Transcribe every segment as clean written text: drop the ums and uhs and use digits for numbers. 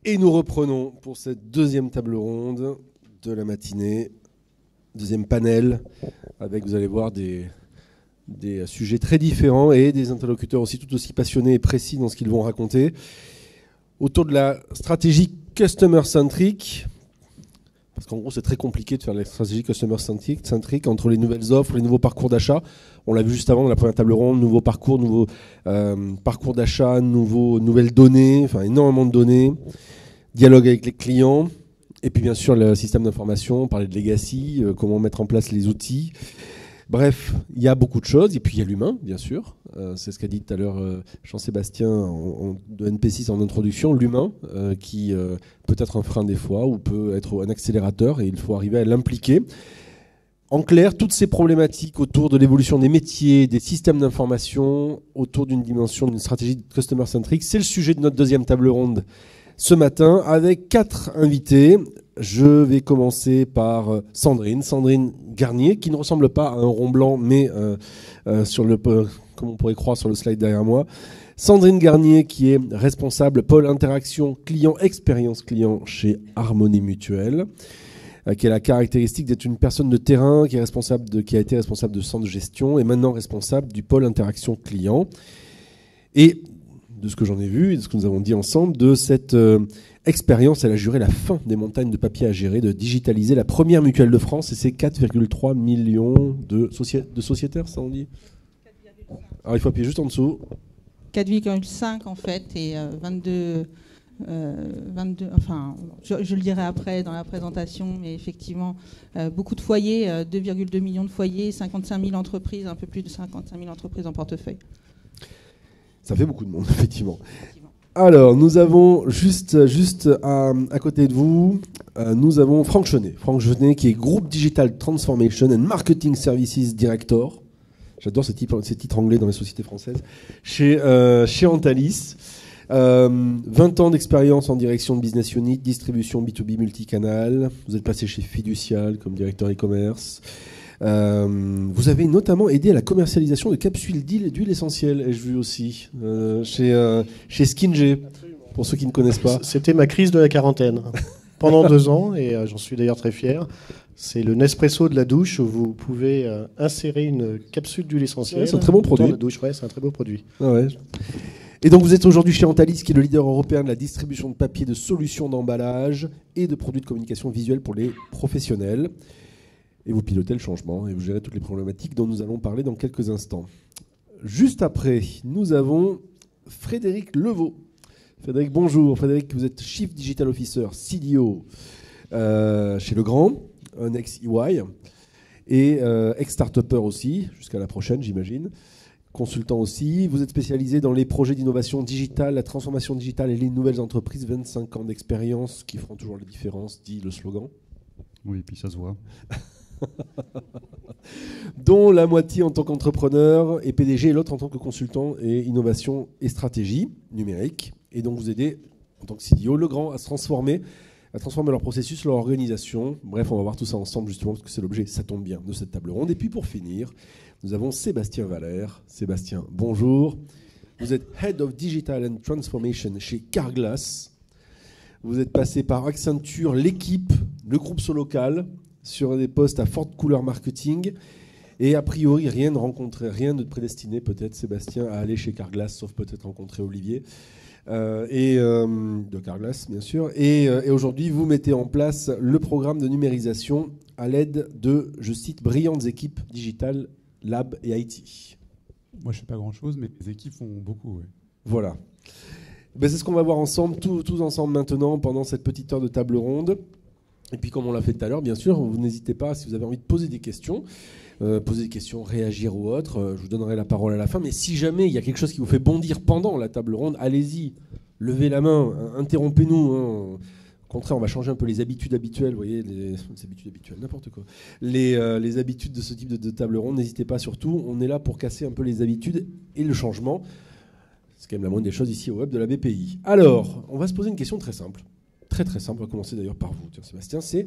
Et nous reprenons pour cette deuxième table ronde de la matinée, deuxième panel, avec, vous allez voir, des sujets très différents et des interlocuteurs aussi tout aussi passionnés et précis dans ce qu'ils vont raconter. Autour de la stratégie customer-centric, parce qu'en gros c'est très compliqué de faire la stratégie customer-centric entre les nouvelles offres, les nouveaux parcours d'achat. On l'a vu juste avant dans la première table ronde, nouveaux parcours, nouveaux parcours d'achat, nouvelles données, enfin énormément de données, dialogue avec les clients, et puis bien sûr le système d'information, parler de legacy, comment mettre en place les outils. Bref, il y a beaucoup de choses, et puis il y a l'humain, bien sûr. C'est ce qu'a dit tout à l'heure Jean-Sébastien de NP6 en introduction, l'humain qui peut être un frein des fois, ou peut être un accélérateur, et il faut arriver à l'impliquer. En clair, toutes ces problématiques autour de l'évolution des métiers, des systèmes d'information, autour d'une dimension, d'une stratégie customer-centric, c'est le sujet de notre deuxième table ronde ce matin, avec 4 invités. Je vais commencer par Sandrine Garnier, qui ne ressemble pas à un rond blanc, mais comme on pourrait croire sur le slide derrière moi. Sandrine Garnier, qui est responsable pôle interaction client, expérience client chez Harmonie Mutuelle, qui a la caractéristique d'être une personne de terrain, qui a été responsable de centre de gestion et maintenant responsable du pôle interaction client. Et de ce que j'en ai vu et de ce que nous avons dit ensemble, de cette expérience, elle a juré la fin des montagnes de papier à gérer, de digitaliser la première mutuelle de France et ses 4,3 millions de sociétaires, ça on dit ? Alors il faut appuyer juste en dessous. 4,5 en fait et 22, enfin je le dirai après dans la présentation, mais effectivement beaucoup de foyers, 2,2 millions de foyers, 55 000 entreprises, un peu plus de 55 000 entreprises en portefeuille. Ça fait beaucoup de monde, effectivement. Alors, nous avons juste à côté de vous, nous avons Franck Chenet, qui est Group Digital Transformation and Marketing Services Director. J'adore ces titres anglais dans les sociétés françaises. Chez Antalis. 20 ans d'expérience en direction de business unit, distribution B2B multicanal. Vous êtes passé chez Fiducial comme directeur e-commerce. Vous avez notamment aidé à la commercialisation de capsules d'huile essentielle, ai-je vu aussi, chez Skinger, pour ceux qui ne connaissent pas. C'était ma crise de la quarantaine, pendant 2 ans, et j'en suis d'ailleurs très fier. C'est le Nespresso de la douche, où vous pouvez insérer une capsule d'huile essentielle. Ouais, c'est un très bon produit. Dans la douche, ouais, c'est un très beau produit. Ah ouais. Et donc vous êtes aujourd'hui chez Antalis, qui est le leader européen de la distribution de papier, de solutions d'emballage et de produits de communication visuelle pour les professionnels. Et vous pilotez le changement et vous gérez toutes les problématiques dont nous allons parler dans quelques instants. Juste après, nous avons Frédéric Levaux. Frédéric, bonjour. Frédéric, vous êtes Chief Digital Officer, CDO chez Legrand, un ex-EY, et ex-startupper aussi, jusqu'à la prochaine, j'imagine. Consultant aussi. Vous êtes spécialisé dans les projets d'innovation digitale, la transformation digitale et les nouvelles entreprises. 25 ans d'expérience qui feront toujours la différence, dit le slogan. Oui, puis ça se voit. Dont la moitié en tant qu'entrepreneur et PDG et l'autre en tant que consultant et innovation et stratégie numérique. Et donc vous aidez en tant que CDO Legrand à transformer leur processus, leur organisation. Bref, on va voir tout ça ensemble justement parce que c'est l'objet, ça tombe bien, de cette table ronde. Et puis pour finir, nous avons Sébastien Valère. Sébastien, bonjour. Vous êtes Head of Digital and Transformation chez Carglass. Vous êtes passé par Accenture, l'équipe, le groupe Solocal, sur des postes à forte couleur marketing. Et a priori, rien ne prédestinait peut-être Sébastien à aller chez Carglass, sauf peut-être rencontrer Olivier. De Carglass, bien sûr. Et aujourd'hui, vous mettez en place le programme de numérisation à l'aide de, je cite, brillantes équipes digitales, lab et IT. Moi, je ne fais pas grand-chose, mais les équipes font beaucoup. Ouais. Voilà. Ben, c'est ce qu'on va voir ensemble, tous ensemble maintenant, pendant cette petite heure de table ronde. Et puis, comme on l'a fait tout à l'heure, bien sûr, vous n'hésitez pas, si vous avez envie de poser des questions, réagir ou autre. Je vous donnerai la parole à la fin. Mais si jamais il y a quelque chose qui vous fait bondir pendant la table ronde, allez-y, levez la main, interrompez-nous. Au contraire, on va changer un peu les habitudes habituelles. Vous voyez, les habitudes habituelles, n'importe quoi. Les habitudes de ce type de table ronde, n'hésitez pas surtout. On est là pour casser un peu les habitudes et le changement. C'est quand même la moindre des choses ici au web de la BPI. Alors, on va se poser une question très simple. Très très simple, on va commencer d'ailleurs par vous, Sébastien, c'est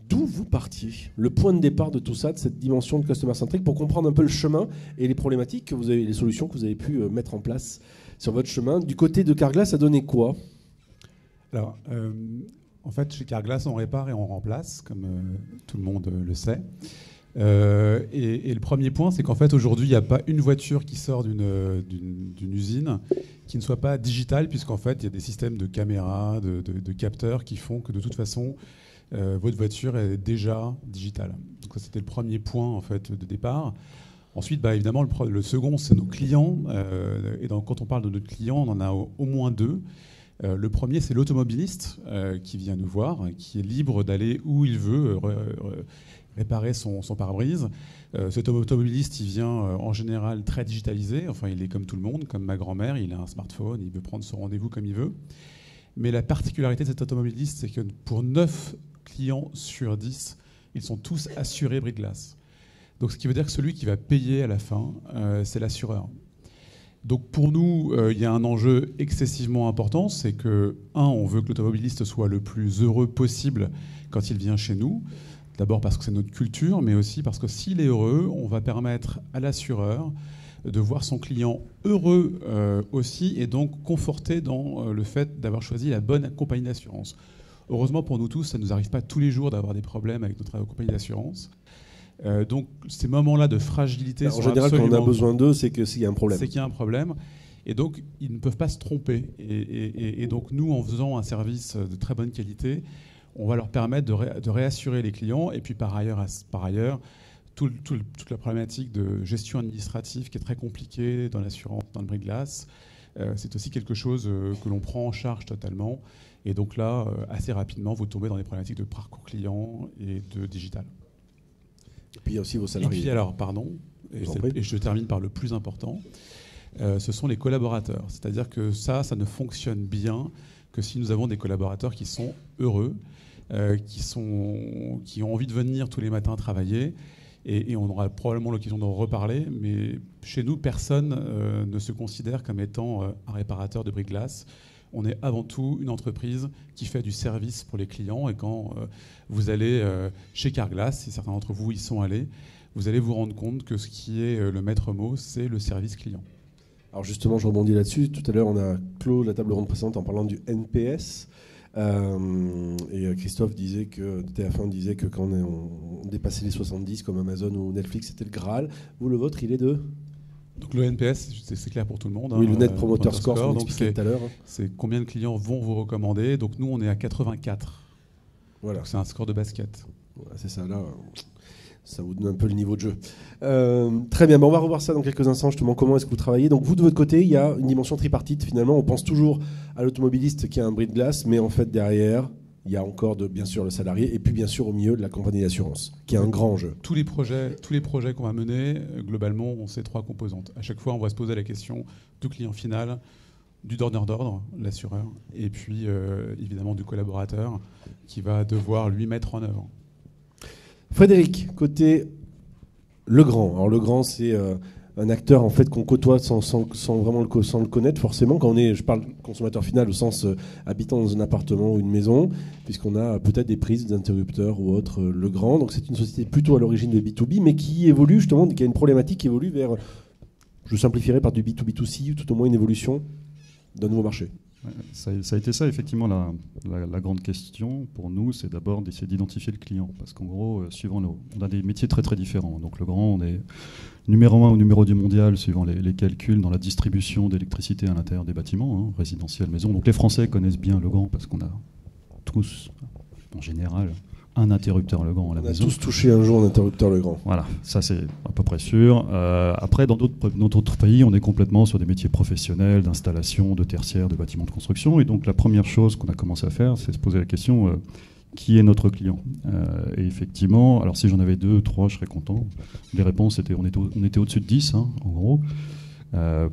d'où vous partiez, le point de départ de tout ça, de cette dimension de customer centric, pour comprendre un peu le chemin et les problématiques que vous avez, les solutions que vous avez pu mettre en place sur votre chemin. Du côté de Carglass, ça donnait quoi ? Alors, en fait, chez Carglass, on répare et on remplace, comme tout le monde le sait. Et le premier point, c'est qu'en fait, aujourd'hui, il n'y a pas une voiture qui sort d'une usine qui ne soit pas digitale, puisqu'en fait, il y a des systèmes de caméras, de capteurs qui font que de toute façon, votre voiture est déjà digitale. Donc ça, c'était le premier point en fait, de départ. Ensuite, évidemment, le second, c'est nos clients. Et quand on parle de nos clients, on en a au moins deux. Le premier, c'est l'automobiliste qui vient nous voir, qui est libre d'aller où il veut réparer son pare-brise. Cet automobiliste, il vient en général très digitalisé. Enfin, il est comme tout le monde, comme ma grand-mère. Il a un smartphone, il peut prendre son rendez-vous comme il veut. Mais la particularité de cet automobiliste, c'est que pour 9 clients sur 10, ils sont tous assurés bris de glace. Donc, ce qui veut dire que celui qui va payer à la fin, c'est l'assureur. Donc pour nous, il y a un enjeu excessivement important, c'est que, on veut que l'automobiliste soit le plus heureux possible quand il vient chez nous. D'abord parce que c'est notre culture, mais aussi parce que s'il est heureux, on va permettre à l'assureur de voir son client heureux aussi, et donc conforté dans le fait d'avoir choisi la bonne compagnie d'assurance. Heureusement pour nous tous, ça ne nous arrive pas tous les jours d'avoir des problèmes avec notre compagnie d'assurance. Donc ces moments-là de fragilité en général, quand on a besoin d'eux, c'est qu'il y a un problème. C'est qu'il y a un problème. Et donc, ils ne peuvent pas se tromper. Et donc, nous, en faisant un service de très bonne qualité, on va leur permettre de réassurer les clients. Et puis, par ailleurs toute la problématique de gestion administrative qui est très compliquée dans l'assurance, dans le bris de glace, c'est aussi quelque chose que l'on prend en charge totalement. Et donc là, assez rapidement, vous tombez dans des problématiques de parcours client et de digital. Et puis il y a aussi vos salariés. Et puis alors, et je termine par le plus important, ce sont les collaborateurs. C'est-à-dire que ça ne fonctionne bien que si nous avons des collaborateurs qui sont heureux, qui ont envie de venir tous les matins travailler. Et on aura probablement l'occasion d'en reparler, mais chez nous, personne ne se considère comme étant un réparateur de bris de glace. On est avant tout une entreprise qui fait du service pour les clients. Et quand vous allez chez Carglass, si certains d'entre vous y sont allés, vous allez vous rendre compte que ce qui est le maître mot, c'est le service client. Alors justement, je rebondis là-dessus. Tout à l'heure, on a clos la table ronde précédente en parlant du NPS. Et Christophe disait que TF1 disait que quand on dépassait les 70, comme Amazon ou Netflix, c'était le Graal. Vous, le vôtre, il est de... Donc le NPS, c'est clair pour tout le monde. Oui, le Net Promoter Score, on expliquait tout à l'heure. C'est combien de clients vont vous recommander. Donc nous, on est à 84. Voilà. Donc c'est un score de basket. Voilà, c'est ça, là, ça vous donne un peu le niveau de jeu. Très bien, on va revoir ça dans quelques instants, justement, comment est-ce que vous travaillez. Donc vous, de votre côté, il y a une dimension tripartite, finalement. On pense toujours à l'automobiliste qui a un bris de glace, mais en fait, derrière... il y a encore bien sûr le salarié et puis bien sûr au milieu de la compagnie d'assurance, qui est un grand enjeu. Tous les projets qu'on va mener, globalement, ont ces trois composantes. À chaque fois, on va se poser la question du client final, du donneur d'ordre, l'assureur, et puis évidemment du collaborateur qui va devoir lui mettre en œuvre. Frédéric, côté Legrand. Alors Legrand, c'est... un acteur en fait qu'on côtoie sans vraiment le connaître forcément quand je parle consommateur final au sens habitant dans un appartement ou une maison, puisqu'on a peut-être des prises d'interrupteurs ou autres Legrand. Donc c'est une société plutôt à l'origine de B2B, mais qui évolue justement, qui a une problématique qui évolue vers, je simplifierais par du B2B2C, ou tout au moins une évolution d'un nouveau marché. Ça a été ça, effectivement, la grande question pour nous, c'est d'abord d'essayer d'identifier le client. Parce qu'en gros, on a des métiers très très différents. Donc Legrand, on est numéro 1 ou numéro 2 mondial, suivant les calculs, dans la distribution d'électricité à l'intérieur des bâtiments, résidentiels, maisons. Donc les Français connaissent bien Legrand, parce qu'on a tous, en général, un interrupteur Legrand à la maison. On a tous touché un jour un interrupteur Legrand. Voilà, ça c'est à peu près sûr. Après, dans d'autres pays, on est complètement sur des métiers professionnels, d'installation, de tertiaire, de bâtiments de construction. Et donc la première chose qu'on a commencé à faire, c'est se poser la question, qui est notre client ? Et effectivement, alors si j'en avais 2, 3, je serais content. Les réponses étaient, on était au-dessus de 10, en gros.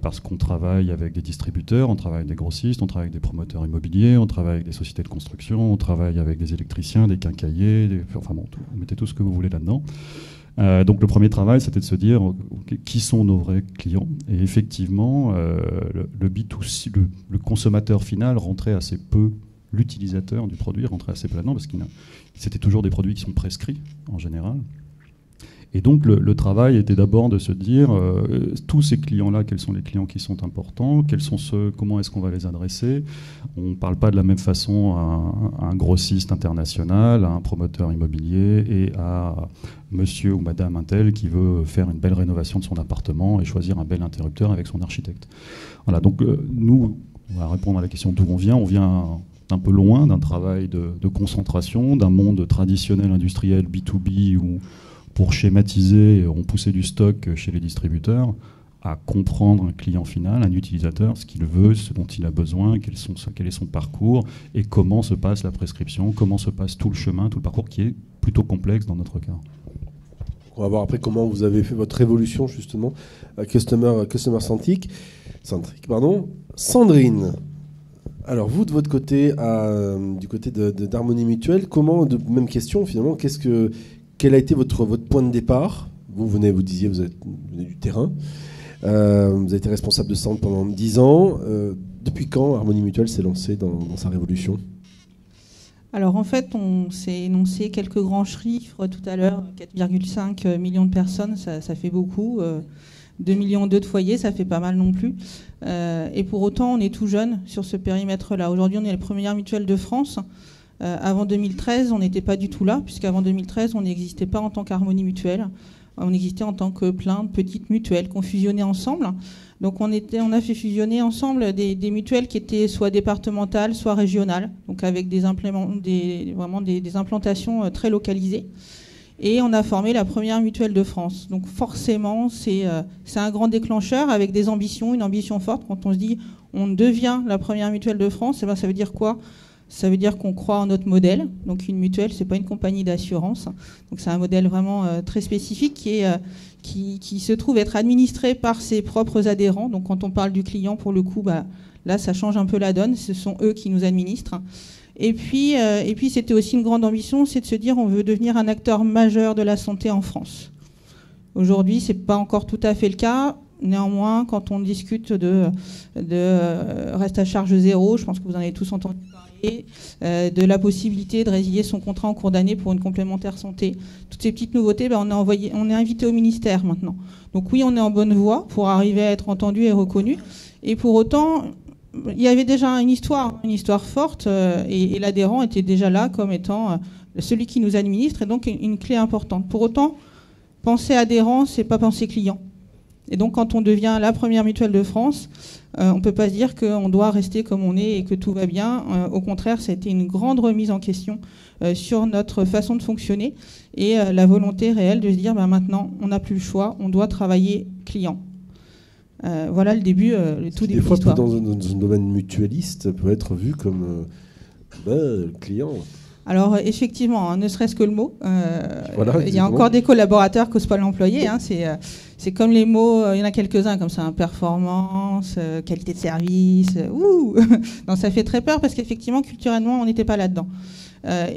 Parce qu'on travaille avec des distributeurs, on travaille avec des grossistes, on travaille avec des promoteurs immobiliers, on travaille avec des sociétés de construction, on travaille avec des électriciens, des quincailliers, enfin bon, vous mettez tout ce que vous voulez là-dedans. Donc le premier travail, c'était de se dire qui sont nos vrais clients. Et effectivement, le B2C, le consommateur final rentrait assez peu, l'utilisateur du produit rentrait assez peu là-dedans, parce que c'était toujours des produits qui sont prescrits en général. Et donc le travail était d'abord de se dire, tous ces clients-là, quels sont les clients qui sont importants, quels sont ceux, comment est-ce qu'on va les adresser. On ne parle pas de la même façon à un grossiste international, à un promoteur immobilier et à monsieur ou madame Intel qui veut faire une belle rénovation de son appartement et choisir un bel interrupteur avec son architecte. Voilà, donc nous, on va répondre à la question d'où on vient un peu loin d'un travail de concentration, d'un monde traditionnel industriel B2B où, pour schématiser, on poussait du stock chez les distributeurs, à comprendre un client final, un utilisateur, ce qu'il veut, ce dont il a besoin, quel est son parcours et comment se passe la prescription, comment se passe tout le chemin, tout le parcours qui est plutôt complexe dans notre cas. On va voir après comment vous avez fait votre évolution justement customer centric. Sandrine, alors vous de votre côté, du côté d'Harmonie Mutuelle, même question finalement, quel a été votre point de départ? Vous disiez, vous venez du terrain, vous avez été responsable de centre pendant 10 ans. Depuis quand Harmonie Mutuelle s'est lancée dans sa révolution? Alors en fait, on s'est énoncé quelques grands chiffres tout à l'heure, 4,5 millions de personnes, ça fait beaucoup. 2,2 millions de foyers, ça fait pas mal non plus. Et pour autant, on est tout jeune sur ce périmètre-là. Aujourd'hui, on est la première mutuelle de France. Avant 2013, on n'était pas du tout là, puisqu'avant 2013, on n'existait pas en tant qu'Harmonie Mutuelle. On existait en tant que plein de petites mutuelles qu'on fusionnait ensemble. Donc on a fait fusionner ensemble des mutuelles qui étaient soit départementales, soit régionales, donc avec des implantations très localisées. Et on a formé la première mutuelle de France. Donc forcément, c'est un grand déclencheur avec des ambitions, une ambition forte. Quand on se dit on devient la première mutuelle de France, ça veut dire quoi? Ça veut dire qu'on croit en notre modèle. Donc une mutuelle, c'est pas une compagnie d'assurance. Donc c'est un modèle vraiment très spécifique qui se trouve être administré par ses propres adhérents. Donc quand on parle du client, pour le coup, là, ça change un peu la donne. Ce sont eux qui nous administrent. Et puis c'était aussi une grande ambition, c'est de se dire on veut devenir un acteur majeur de la santé en France. Aujourd'hui, c'est pas encore tout à fait le cas. Néanmoins, quand on discute de reste à charge zéro, je pense que vous en avez tous entendu parler, de la possibilité de résilier son contrat en cours d'année pour une complémentaire santé. Toutes ces petites nouveautés, on est invité au ministère maintenant. Donc oui, on est en bonne voie pour arriver à être entendu et reconnu. Et pour autant, il y avait déjà une histoire forte, et l'adhérent était déjà là comme étant celui qui nous administre, et donc une clé importante. Pour autant, penser adhérent, c'est pas penser client. Et donc, quand on devient la première mutuelle de France, on ne peut pas se dire qu'on doit rester comme on est et que tout va bien. Au contraire, ça a été une grande remise en question sur notre façon de fonctionner et la volonté réelle de se dire maintenant, on n'a plus le choix, on doit travailler client. Voilà le début, le tout début de l'histoire. Des fois, dans un domaine mutualiste, peut être vu comme le client. Alors effectivement, ne serait-ce que le mot, voilà, il y a encore des collaborateurs qu'ose pas l'employé. C'est comme les mots, il y en a quelques-uns comme ça, performance, qualité de service. Non, ça fait très peur parce qu'effectivement, culturellement, on n'était pas là-dedans.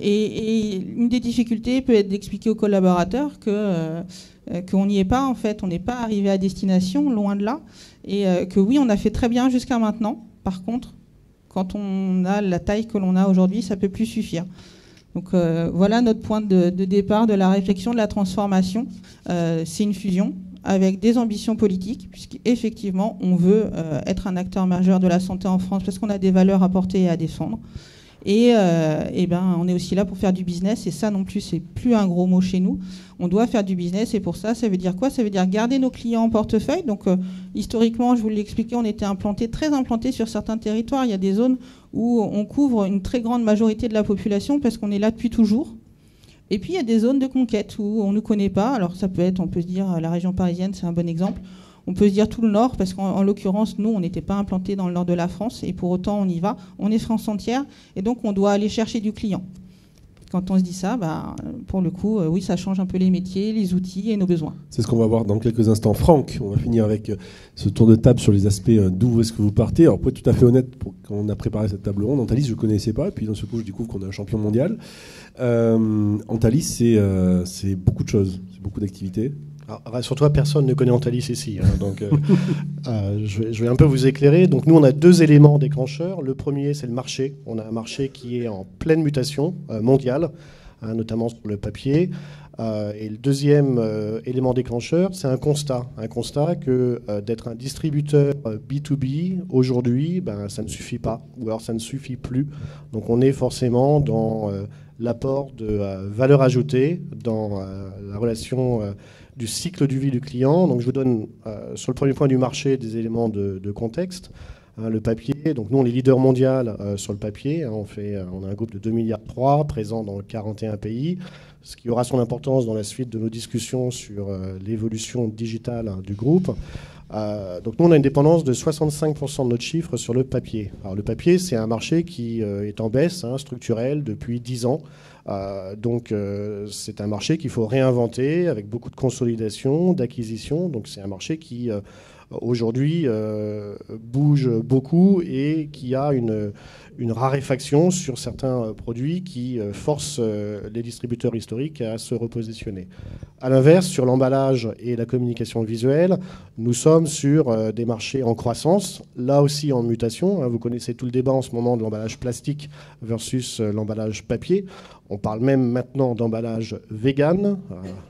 Et une des difficultés peut être d'expliquer aux collaborateurs qu'on n'y est pas en fait, on n'est pas arrivé à destination, loin de là, et que oui, on a fait très bien jusqu'à maintenant. Par contre, quand on a la taille que l'on a aujourd'hui, ça peut plus suffire. Donc voilà notre point de départ de la réflexion, de la transformation. C'est une fusion avec des ambitions politiques, puisqu'effectivement, on veut être un acteur majeur de la santé en France parce qu'on a des valeurs à porter et à défendre. Et on est aussi là pour faire du business, et ça non plus, c'est plus un gros mot chez nous. On doit faire du business, et pour ça, ça veut dire quoi? Ça veut dire garder nos clients en portefeuille. Donc, historiquement, je vous l'ai expliqué, on était très implanté sur certains territoires. Il y a des zones où on couvre une très grande majorité de la population parce qu'on est là depuis toujours. Et puis, il y a des zones de conquête où on ne nous connaît pas. Alors, ça peut être, on peut se dire, la région parisienne, c'est un bon exemple. On peut se dire tout le Nord, parce qu'en l'occurrence, nous, on n'était pas implantés dans le Nord de la France, et pour autant, on y va. On est France entière, et donc on doit aller chercher du client. Quand on se dit ça, pour le coup, oui, ça change un peu les métiers, les outils et nos besoins. C'est ce qu'on va voir dans quelques instants. Franck, on va finir avec ce tour de table sur les aspects d'où est-ce que vous partez. Alors, pour être tout à fait honnête, quand on a préparé cette table ronde, Antalis, je ne connaissais pas, et puis d'un seul coup, je découvre qu'on est un champion mondial. Antalis, c'est beaucoup de choses, c'est beaucoup d'activités. Rassure-toi, personne ne connaît Antalis ici. Donc, je vais un peu vous éclairer. Donc, nous, on a deux éléments déclencheurs. Le premier, c'est le marché. On a un marché qui est en pleine mutation mondiale, notamment sur le papier. Et le deuxième élément déclencheur, c'est un constat que d'être un distributeur B2B aujourd'hui, ça ne suffit pas, ou alors ça ne suffit plus. Donc on est forcément dans l'apport de valeur ajoutée, dans la relation du cycle de vie du client. Donc je vous donne sur le premier point du marché des éléments de contexte. Le papier, donc nous on est leader mondial sur le papier, on a un groupe de 2,3 milliards présent dans 41 pays, ce qui aura son importance dans la suite de nos discussions sur l'évolution digitale du groupe. Donc nous on a une dépendance de 65% de notre chiffre sur le papier. Alors le papier c'est un marché qui est en baisse structurelle depuis 10 ans. Donc c'est un marché qu'il faut réinventer avec beaucoup de consolidation, d'acquisition. Donc c'est un marché qui aujourd'hui bouge beaucoup et qui a une raréfaction sur certains produits qui forcent les distributeurs historiques à se repositionner. À l'inverse, sur l'emballage et la communication visuelle, nous sommes sur des marchés en croissance, là aussi en mutation. Vous connaissez tout le débat en ce moment de l'emballage plastique versus l'emballage papier. On parle même maintenant d'emballage vegan.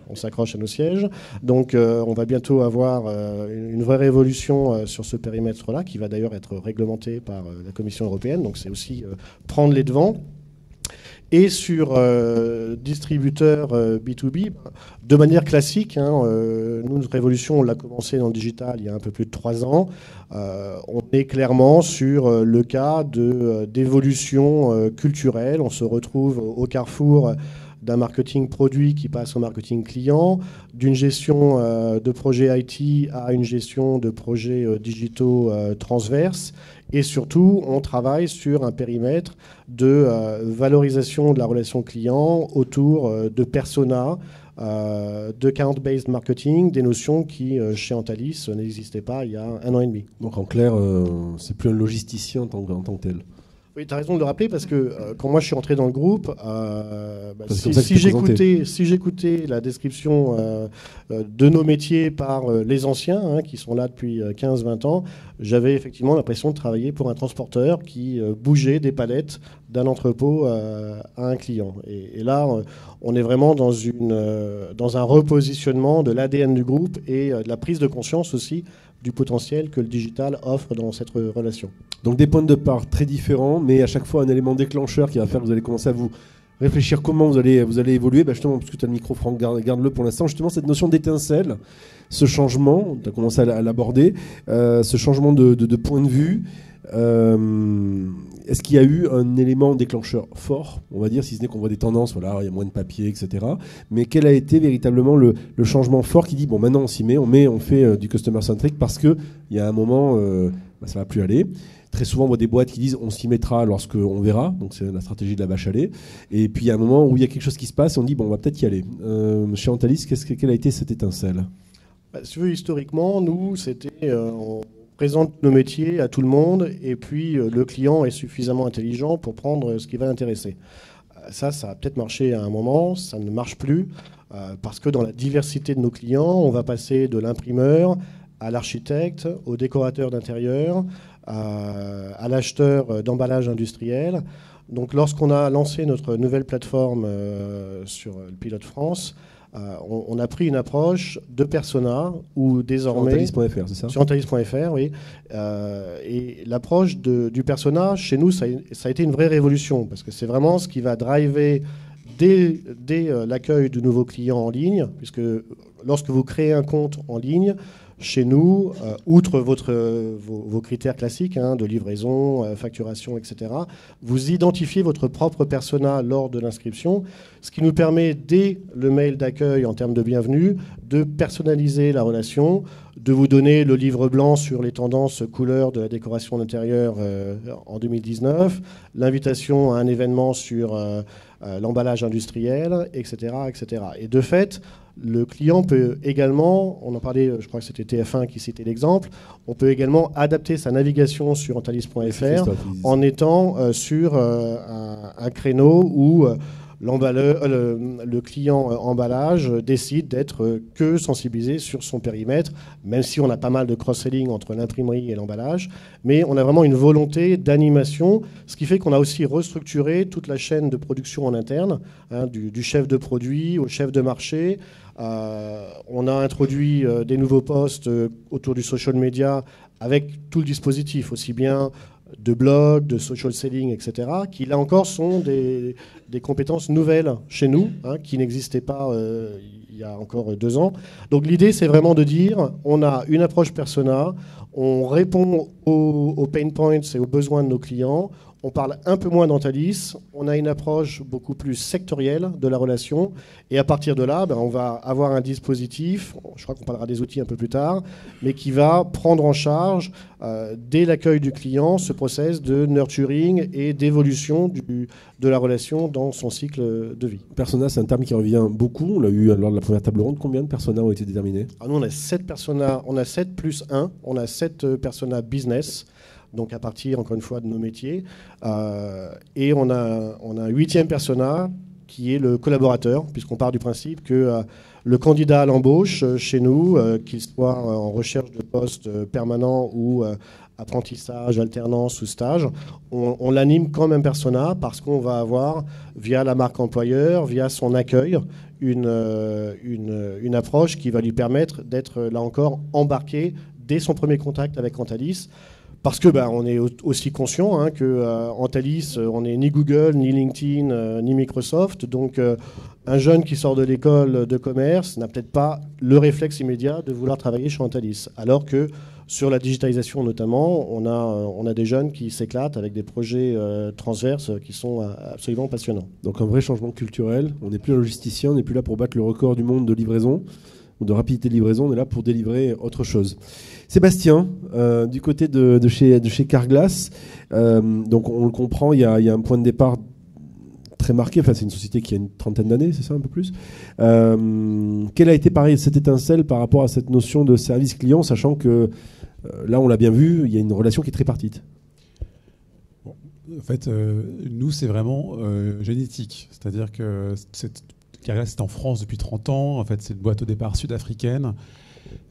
On s'accroche à nos sièges. Donc on va bientôt avoir une vraie révolution sur ce périmètre-là, qui va d'ailleurs être réglementé par la Commission européenne. Donc c'est aussi prendre les devants. Et sur distributeurs B2B, de manière classique, nous, notre révolution, on l'a commencé dans le digital il y a un peu plus de 3 ans. On est clairement sur le cas d'évolution culturelle. On se retrouve au carrefour d'un marketing produit qui passe au marketing client, d'une gestion de projets IT à une gestion de projets digitaux transverses. Et surtout, on travaille sur un périmètre de valorisation de la relation client autour de personas, de count-based marketing, des notions qui, chez Antalis, n'existaient pas il y a 1 an et demi. Donc en clair, c'est plus un logisticien en tant que tel. Oui, tu as raison de le rappeler parce que quand moi je suis entré dans le groupe, si j'écoutais la description de nos métiers par les anciens qui sont là depuis 15-20 ans, j'avais effectivement l'impression de travailler pour un transporteur qui bougeait des palettes d'un entrepôt à un client. Et là, on est vraiment dans un repositionnement de l'ADN du groupe et de la prise de conscience aussi du potentiel que le digital offre dans cette relation. Donc des points de départ très différents, mais à chaque fois un élément déclencheur qui va faire que vous allez commencer à vous réfléchir comment vous allez évoluer. Justement, parce que tu as le micro, Franck, garde-le pour l'instant. Justement, cette notion d'étincelle, ce changement, tu as commencé à l'aborder, ce changement de point de vue, est-ce qu'il y a eu un élément déclencheur fort, on va dire, si ce n'est qu'on voit des tendances, voilà, il y a moins de papier, etc. Mais quel a été véritablement le changement fort qui dit, bon, maintenant on s'y met, on fait du customer centric parce qu'il y a un moment, ça ne va plus aller. Très souvent, on voit des boîtes qui disent on s'y mettra lorsqu'on verra, donc c'est la stratégie de la vache à lait. Et puis il y a un moment où il y a quelque chose qui se passe et on dit bon, on va peut-être y aller. Chez Antalis, quelle a été cette étincelle ? Si tu veux, historiquement, nous, c'était on présente nos métiers à tout le monde et puis le client est suffisamment intelligent pour prendre ce qui va l'intéresser. Ça a peut-être marché à un moment, ça ne marche plus parce que dans la diversité de nos clients, on va passer de l'imprimeur à l'architecte, au décorateur d'intérieur, à l'acheteur d'emballage industriel. Donc lorsqu'on a lancé notre nouvelle plateforme sur le Pilote France, on a pris une approche de persona où désormais... Sur Antalis.fr, c'est ça ? Sur Antalis.fr, oui. Et l'approche du persona, chez nous, ça a été une vraie révolution parce que c'est vraiment ce qui va driver dès l'accueil de nouveaux clients en ligne, puisque lorsque vous créez un compte en ligne, chez nous, outre vos critères classiques de livraison, facturation, etc., vous identifiez votre propre persona lors de l'inscription, ce qui nous permet, dès le mail d'accueil en termes de bienvenue, de personnaliser la relation, de vous donner le livre blanc sur les tendances couleurs de la décoration d'intérieur en 2019, l'invitation à un événement sur l'emballage industriel, etc., etc. Et de fait, le client peut également, on en parlait, je crois que c'était TF1 qui citait l'exemple, on peut également adapter sa navigation sur Antalis.fr en étant sur un créneau où le client emballage décide d'être que sensibilisé sur son périmètre, même si on a pas mal de cross-selling entre l'imprimerie et l'emballage, mais on a vraiment une volonté d'animation, ce qui fait qu'on a aussi restructuré toute la chaîne de production en interne, hein, du chef de produit au chef de marché. On a introduit des nouveaux postes autour du social media avec tout le dispositif, aussi bien de blog, de social selling, etc., qui là encore sont des compétences nouvelles chez nous, hein, qui n'existaient pas il y a encore 2 ans. Donc l'idée, c'est vraiment de dire, on a une approche persona, on répond aux pain points et aux besoins de nos clients, on parle un peu moins d'Antalis, on a une approche beaucoup plus sectorielle de la relation, et à partir de là, on va avoir un dispositif, je crois qu'on parlera des outils un peu plus tard, mais qui va prendre en charge, dès l'accueil du client, ce process de nurturing et d'évolution de la relation dans son cycle de vie. Persona, c'est un terme qui revient beaucoup. On l'a eu lors de la première table ronde. Combien de personas ont été déterminés ? Nous, on a 7 personas, on a 7 plus 1, on a 7 personas business, donc à partir, encore une fois, de nos métiers. Et on a un 8e persona qui est le collaborateur, puisqu'on part du principe que le candidat à l'embauche chez nous, qu'il soit en recherche de poste permanent ou apprentissage, alternance ou stage, on l'anime comme un persona parce qu'on va avoir, via la marque employeur, via son accueil, une approche qui va lui permettre d'être, là encore, embarqué dès son premier contact avec Antalis. Parce que on est aussi conscient que Antalis, on n'est ni Google, ni LinkedIn, ni Microsoft. Donc, un jeune qui sort de l'école de commerce n'a peut-être pas le réflexe immédiat de vouloir travailler chez Antalis. Alors que sur la digitalisation notamment, on a des jeunes qui s'éclatent avec des projets transverses qui sont absolument passionnants. Donc un vrai changement culturel. On n'est plus un logisticien, on n'est plus là pour battre le record du monde de livraison ou de rapidité de livraison, on est là pour délivrer autre chose. Sébastien, du côté de chez Carglass, donc on le comprend, il y a un point de départ très marqué. Enfin, c'est une société qui a une 30aine d'années, c'est ça, un peu plus. Quelle a été pareil cette étincelle par rapport à cette notion de service client, sachant que là, on l'a bien vu, il y a une relation qui est tripartite. Bon, en fait, nous, c'est vraiment génétique. C'est-à-dire que Carglass, c'est en France depuis 30 ans. En fait, c'est une boîte au départ sud-africaine.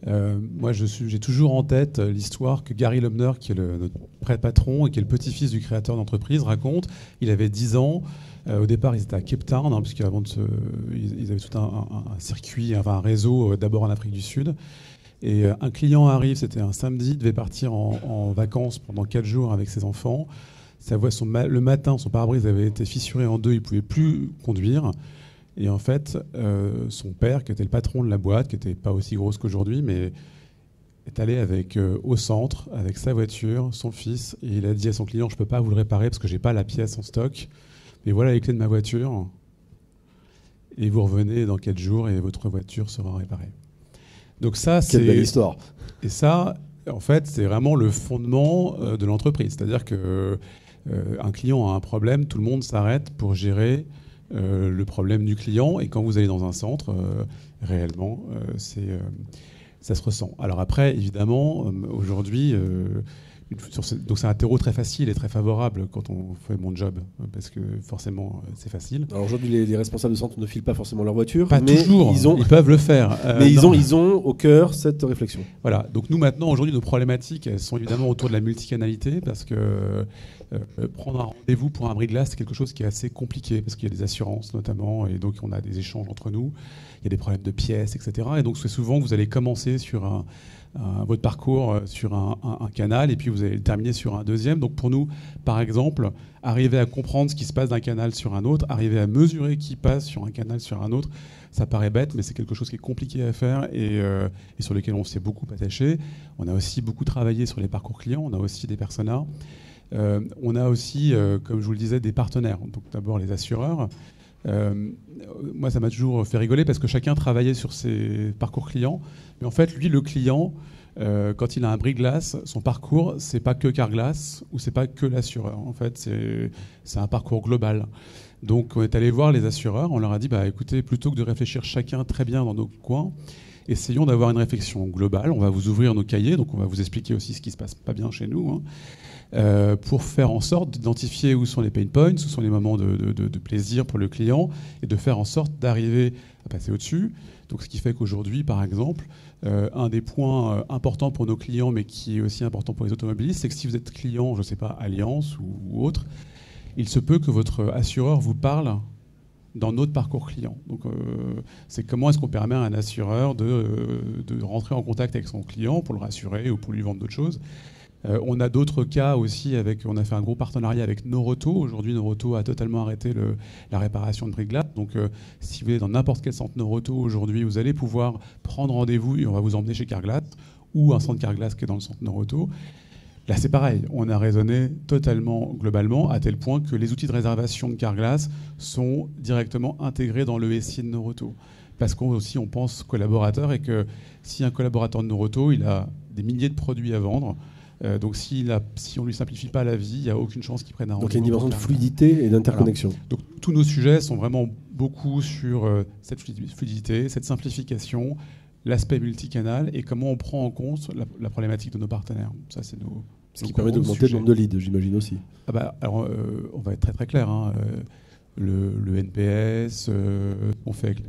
Moi, j'ai toujours en tête l'histoire que Gary Lubner, qui est notre patron et qui est le petit-fils du créateur d'entreprise, raconte. Il avait 10 ans. Au départ, ils étaient à Cape Town, puisqu'avant ils avaient tout un circuit, enfin un réseau, d'abord en Afrique du Sud. Et un client arrive, c'était un samedi, devait partir en vacances pendant 4 jours avec ses enfants. Le matin, son pare-brise avait été fissuré en 2, il ne pouvait plus conduire. Et en fait, son père, qui était le patron de la boîte, qui n'était pas aussi grosse qu'aujourd'hui, mais est allé au centre avec sa voiture, son fils, et il a dit à son client, je ne peux pas vous le réparer parce que je n'ai pas la pièce en stock, mais voilà les clés de ma voiture, et vous revenez dans 4 jours et votre voiture sera réparée. Donc ça, quelle belle histoire. Et ça, en fait, c'est vraiment le fondement de l'entreprise. C'est-à-dire que un client a un problème, tout le monde s'arrête pour gérer le problème du client, et quand vous allez dans un centre, réellement, ça se ressent. Alors après, évidemment, aujourd'hui, donc c'est un terreau très facile et très favorable quand on fait mon job, parce que forcément, c'est facile. Alors aujourd'hui, les responsables de centre ne filent pas forcément leur voiture. Pas mais toujours, ils peuvent le faire. Mais ils ont au cœur cette réflexion. Voilà, donc nous maintenant, aujourd'hui, nos problématiques, elles sont évidemment autour de la multicanalité, parce que prendre un rendez-vous pour un bris-glace, c'est quelque chose qui est assez compliqué, parce qu'il y a des assurances notamment, et donc on a des échanges entre nous, il y a des problèmes de pièces, etc. Et donc c'est souvent que vous allez commencer sur votre parcours sur un canal, et puis vous allez le terminer sur un deuxième. Donc pour nous, par exemple, arriver à comprendre ce qui se passe d'un canal sur un autre, arriver à mesurer qui passe sur un canal sur un autre, ça paraît bête, mais c'est quelque chose qui est compliqué à faire et sur lequel on s'est beaucoup attaché. On a aussi beaucoup travaillé sur les parcours clients, on a aussi des personas. On a aussi, comme je vous le disais, des partenaires. Donc d'abord les assureurs. Moi, ça m'a toujours fait rigoler parce que chacun travaillait sur ses parcours clients. Mais en fait, lui, le client, quand il a un bris-glace, son parcours, c'est pas que Carglass ou c'est pas que l'assureur. En fait, c'est un parcours global. Donc, on est allé voir les assureurs. On leur a dit, écoutez, plutôt que de réfléchir chacun très bien dans nos coins, essayons d'avoir une réflexion globale. On va vous ouvrir nos cahiers, donc on va vous expliquer aussi ce qui se passe pas bien chez nous, pour faire en sorte d'identifier où sont les pain points, où sont les moments de plaisir pour le client, et de faire en sorte d'arriver à passer au-dessus. Donc, ce qui fait qu'aujourd'hui, par exemple, un des points importants pour nos clients, mais qui est aussi important pour les automobilistes, c'est que si vous êtes client, je ne sais pas, Allianz ou autre, il se peut que votre assureur vous parle dans notre parcours client. Donc, c'est comment est-ce qu'on permet à un assureur de rentrer en contact avec son client pour le rassurer ou pour lui vendre d'autres choses. On a d'autres cas aussi, on a fait un gros partenariat avec Noroto. Aujourd'hui, Noroto a totalement arrêté la réparation de bric-glace. Donc, si vous êtes dans n'importe quel centre Noroto aujourd'hui, vous allez pouvoir prendre rendez-vous et on va vous emmener chez Carglass ou un centre Carglass qui est dans le centre Noroto. Là, c'est pareil. On a raisonné totalement globalement à tel point que les outils de réservation de Carglass sont directement intégrés dans le SI de Noroto. Parce qu'aussi, on pense collaborateur et que si un collaborateur de Noroto, il a des milliers de produits à vendre, donc si on ne lui simplifie pas la vie, il n'y a aucune chance qu'il prenne un rendez-vous. Donc il y a une dimension de fluidité et d'interconnexion. Voilà. Donc tous nos sujets sont vraiment beaucoup sur cette fluidité, cette simplification, l'aspect multicanal et comment on prend en compte la problématique de nos partenaires. Ça, c'est ce qui permet d'augmenter le nombre de leads, j'imagine aussi. Alors, on va être très très clair. Le NPS,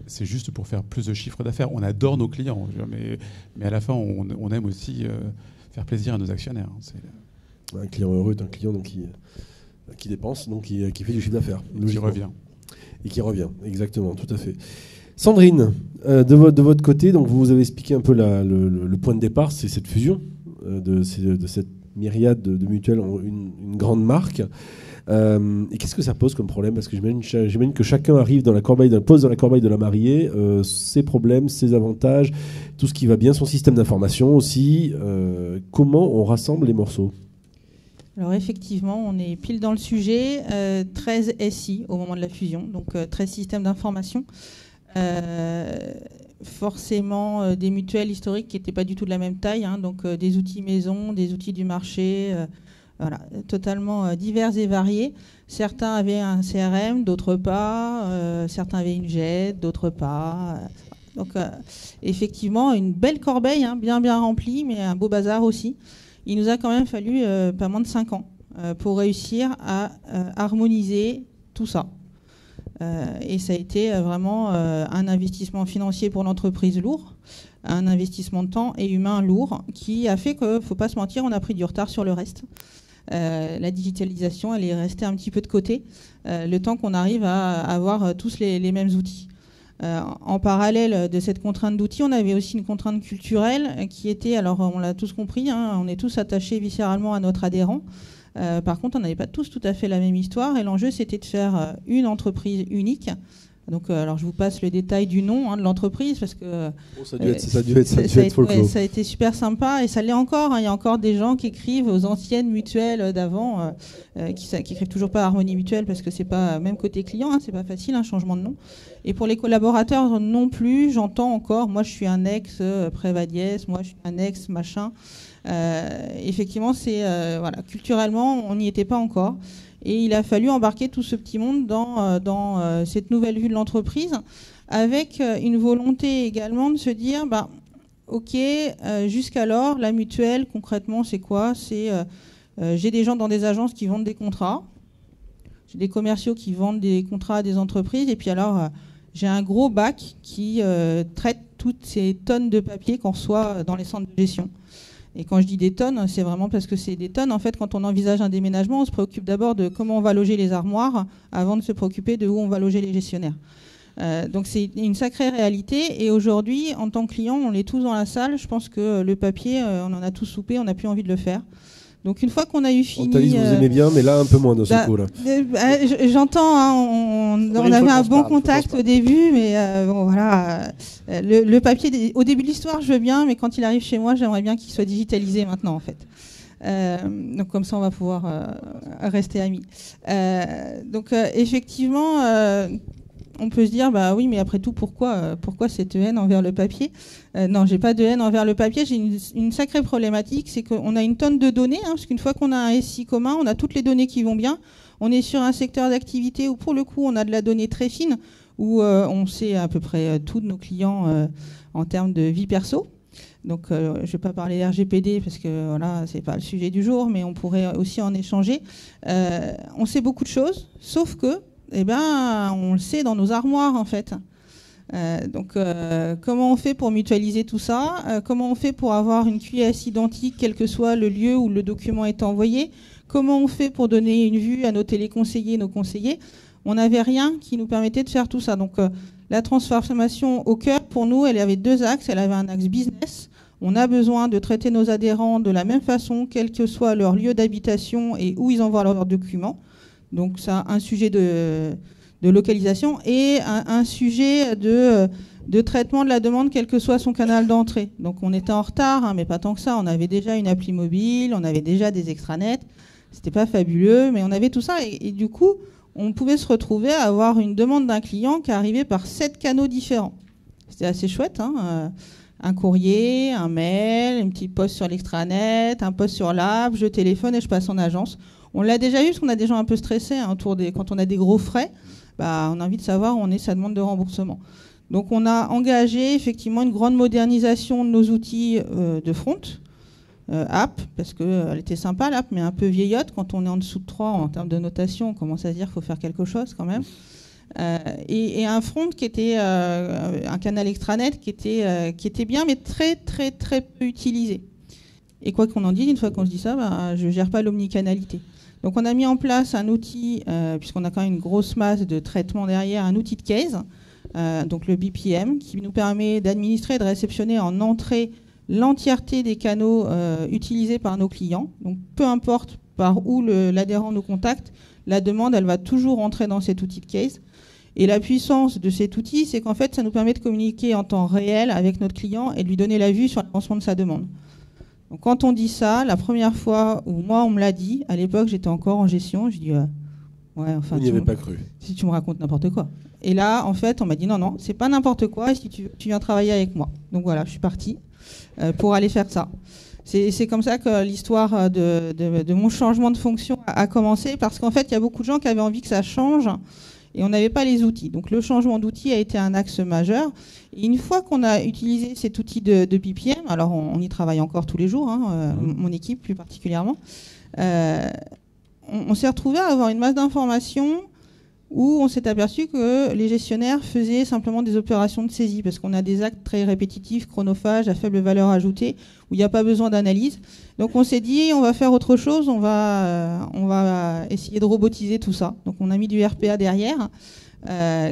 c'est juste pour faire plus de chiffre d'affaires. On adore nos clients, mais à la fin, on aime aussi faire plaisir à nos actionnaires. Un client heureux est un client donc, qui dépense, donc qui fait du chiffre d'affaires. Qui revient. Et qui revient, exactement, tout à fait. Sandrine, de votre côté, donc vous avez expliqué un peu le point de départ, c'est cette fusion de cette myriade de mutuelles en une grande marque. Et qu'est-ce que ça pose comme problème? Parce que j'imagine que chacun arrive pose dans la corbeille de la mariée ses problèmes, ses avantages, tout ce qui va bien, son système d'information aussi. Comment on rassemble les morceaux? Alors effectivement, on est pile dans le sujet. 13 SI au moment de la fusion, donc 13 systèmes d'information. Forcément des mutuelles historiques qui n'étaient pas du tout de la même taille, donc des outils maison, des outils du marché, voilà, totalement divers et variés. Certains avaient un CRM, d'autres pas, certains avaient une JET, d'autres pas. Donc effectivement, une belle corbeille, bien remplie, mais un beau bazar aussi. Il nous a quand même fallu pas moins de 5 ans pour réussir à harmoniser tout ça. Et ça a été vraiment un investissement financier pour l'entreprise lourd, un investissement de temps et humain lourd qui a fait qu'il ne faut pas se mentir, on a pris du retard sur le reste. La digitalisation, elle est restée un petit peu de côté, le temps qu'on arrive à avoir tous les mêmes outils. En parallèle de cette contrainte d'outils, on avait aussi une contrainte culturelle qui était, alors on l'a tous compris, on est tous attachés viscéralement à notre adhérent. Par contre, on n'avait pas tous tout à fait la même histoire et l'enjeu, c'était de faire une entreprise unique. Donc, alors, je vous passe le détail du nom de l'entreprise parce que ça a dû être folklore. Ça a été super sympa et ça l'est encore. Il y a encore des gens qui écrivent aux anciennes mutuelles d'avant, qui écrivent toujours pas Harmonie Mutuelle parce que c'est pas même côté client, c'est pas facile un changement de nom. Et pour les collaborateurs non plus, j'entends encore. Moi, je suis un ex Prévadiès, moi, je suis un ex machin. Effectivement, c'est voilà, culturellement, on n'y était pas encore. Et il a fallu embarquer tout ce petit monde dans cette nouvelle vue de l'entreprise, avec une volonté également de se dire, ok, jusqu'alors, la mutuelle, concrètement, c'est quoi? C'est j'ai des gens dans des agences qui vendent des contrats, j'ai des commerciaux qui vendent des contrats à des entreprises, et puis alors, j'ai un gros bac qui traite toutes ces tonnes de papier qu'on reçoit dans les centres de gestion. Et quand je dis des tonnes, c'est vraiment parce que c'est des tonnes. En fait, quand on envisage un déménagement, on se préoccupe d'abord de comment on va loger les armoires avant de se préoccuper de où on va loger les gestionnaires. Donc c'est une sacrée réalité. Et aujourd'hui, en tant que client, on est tous dans la salle. Je pense que le papier, on en a tous soupé, on n'a plus envie de le faire. Donc une fois qu'on a eu fini... Thalys, vous aimez bien, mais là un peu moins de ce coup-là. J'entends, on avait un bon contact au début, mais bon voilà. Le papier, au début de l'histoire, je veux bien, mais quand il arrive chez moi, j'aimerais bien qu'il soit digitalisé maintenant en fait. Donc comme ça, on va pouvoir rester amis. Donc effectivement... on peut se dire, oui, mais après tout, pourquoi cette haine envers le papier? Non, j'ai pas de haine envers le papier. J'ai une sacrée problématique, c'est qu'on a une tonne de données, parce qu'une fois qu'on a un SI commun, on a toutes les données qui vont bien. On est sur un secteur d'activité où, pour le coup, on a de la donnée très fine, où on sait à peu près tout de nos clients en termes de vie perso. Donc, je ne vais pas parler RGPD parce que voilà, ce n'est pas le sujet du jour, mais on pourrait aussi en échanger. On sait beaucoup de choses, sauf que, on le sait dans nos armoires en fait. Donc, comment on fait pour mutualiser tout ça? Comment on fait pour avoir une QS identique, quel que soit le lieu où le document est envoyé? Comment on fait pour donner une vue à nos téléconseillers, nos conseillers? On n'avait rien qui nous permettait de faire tout ça. Donc, la transformation au cœur, pour nous, elle avait deux axes. Elle avait un axe business. On a besoin de traiter nos adhérents de la même façon, quel que soit leur lieu d'habitation et où ils envoient leurs documents. Donc, ça a un sujet de localisation et un sujet de traitement de la demande, quel que soit son canal d'entrée. Donc, on était en retard, hein, mais pas tant que ça. On avait déjà une appli mobile, on avait déjà des extranets. C'était pas fabuleux, mais on avait tout ça. Et du coup, on pouvait se retrouver à avoir une demande d'un client qui arrivait par 7 canaux différents. C'était assez chouette, hein, un courrier, un mail, une petite poste sur l'extranet, un post sur l'app, je téléphone et je passe en agence. On l'a déjà vu parce qu'on a des gens un peu stressés hein, quand on a des gros frais, on a envie de savoir où on est sa demande de remboursement. Donc on a engagé effectivement une grande modernisation de nos outils de front, app, parce qu'elle était sympa l'app, mais un peu vieillotte. Quand on est en dessous de 3 en termes de notation, on commence à se dire qu'il faut faire quelque chose quand même. Et un front qui était un canal extranet qui était bien, mais très très très peu utilisé. Et quoi qu'on en dise, une fois qu'on se dit ça, je ne gère pas l'omnicanalité. Donc on a mis en place un outil, puisqu'on a quand même une grosse masse de traitement derrière, un outil de case, donc le BPM, qui nous permet d'administrer et de réceptionner en entrée l'entièreté des canaux utilisés par nos clients. Donc peu importe par où l'adhérent nous contacte, la demande, elle va toujours entrer dans cet outil de case. Et la puissance de cet outil, c'est qu'en fait, ça nous permet de communiquer en temps réel avec notre client et de lui donner la vue sur l'avancement de sa demande. Donc, quand on dit ça, la première fois où moi, on me l'a dit, à l'époque, j'étais encore en gestion, je dis ouais, enfin... Vous n'y avez pas cru. Si tu me racontes n'importe quoi. Et là, en fait, on m'a dit non, c'est pas n'importe quoi, si tu viens travailler avec moi. Donc voilà, je suis partie pour aller faire ça. C'est comme ça que l'histoire de mon changement de fonction a commencé, parce qu'en fait, il y a beaucoup de gens qui avaient envie que ça change, et on n'avait pas les outils. Donc le changement d'outil a été un axe majeur. Et une fois qu'on a utilisé cet outil de BPM, alors on y travaille encore tous les jours, hein, mon équipe plus particulièrement, on s'est retrouvé à avoir une masse d'informations où on s'est aperçu que les gestionnaires faisaient simplement des opérations de saisie, parce qu'on a des actes très répétitifs, chronophages, à faible valeur ajoutée, où il n'y a pas besoin d'analyse. Donc on s'est dit, on va faire autre chose, on va essayer de robotiser tout ça. Donc on a mis du RPA derrière,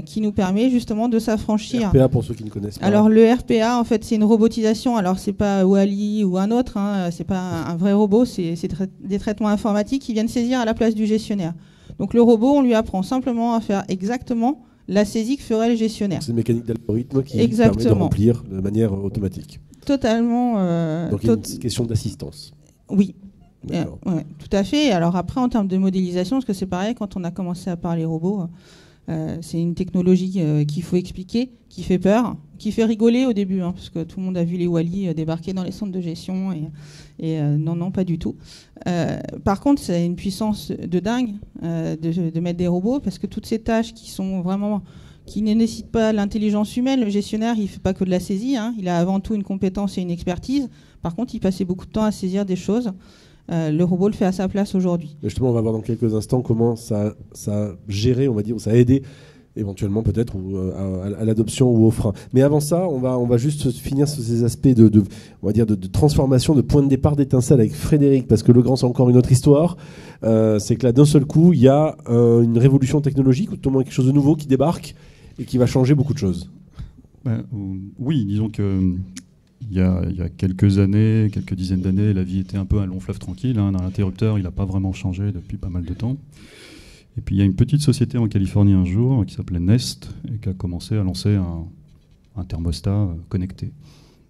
qui nous permet justement de s'affranchir. RPA pour ceux qui ne connaissent pas. Alors le RPA, en fait, c'est une robotisation. Alors c'est pas Wally ou un autre, hein, c'est pas un vrai robot, c'est des traitements informatiques qui viennent saisir à la place du gestionnaire. Donc le robot, on lui apprend simplement à faire exactement la saisie que ferait le gestionnaire. C'est une mécanique d'algorithme qui permet de remplir de manière automatique. Totalement. Donc il y a une question d'assistance. Oui, ouais, tout à fait. Alors après, en termes de modélisation, parce que c'est pareil, quand on a commencé à parler robots, c'est une technologie qu'il faut expliquer, qui fait peur, qui fait rigoler au début, hein, parce que tout le monde a vu les Wally débarquer dans les centres de gestion, et non, pas du tout. Par contre, c'est une puissance de dingue de mettre des robots, parce que toutes ces tâches qui ne nécessitent pas l'intelligence humaine, le gestionnaire, il ne fait pas que de la saisie, hein, il a avant tout une compétence et une expertise. Par contre, il passait beaucoup de temps à saisir des choses. Le robot le fait à sa place aujourd'hui. Justement, on va voir dans quelques instants comment ça a géré, on va dire, ou ça a aidé éventuellement peut-être à l'adoption ou au frein. Mais avant ça, on va juste finir sur ces aspects on va dire de transformation, de point de départ d'étincelle avec Frédéric, parce que Legrand, c'est encore une autre histoire. C'est que là, d'un seul coup, il y a une révolution technologique, ou tout le monde quelque chose de nouveau qui débarque et qui va changer beaucoup de choses. Oui, disons que il y a quelques années, quelques dizaines d'années, la vie était un peu un long fleuve tranquille. Hein. L'interrupteur, il n'a pas vraiment changé depuis pas mal de temps. Et puis il y a une petite société en Californie un jour qui s'appelait Nest et qui a commencé à lancer un thermostat connecté.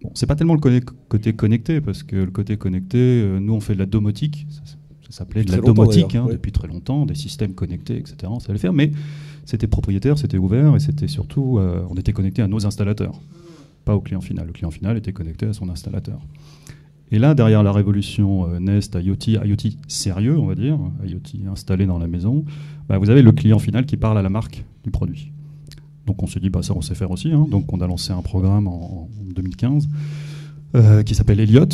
Bon, c'est pas tellement le côté connecté, parce que le côté connecté, nous on fait de la domotique, ça s'appelait de la domotique depuis très longtemps, des systèmes connectés, etc. On savait le faire, mais c'était propriétaire, c'était ouvert, et c'était surtout, on était connecté à nos installateurs, pas au client final. Le client final était connecté à son installateur. Et là, derrière la révolution Nest, IoT sérieux, on va dire, IoT installé dans la maison, vous avez le client final qui parle à la marque du produit. Donc on s'est dit, bah, ça on sait faire aussi. Hein. Donc on a lancé un programme en 2015 qui s'appelle Elliot,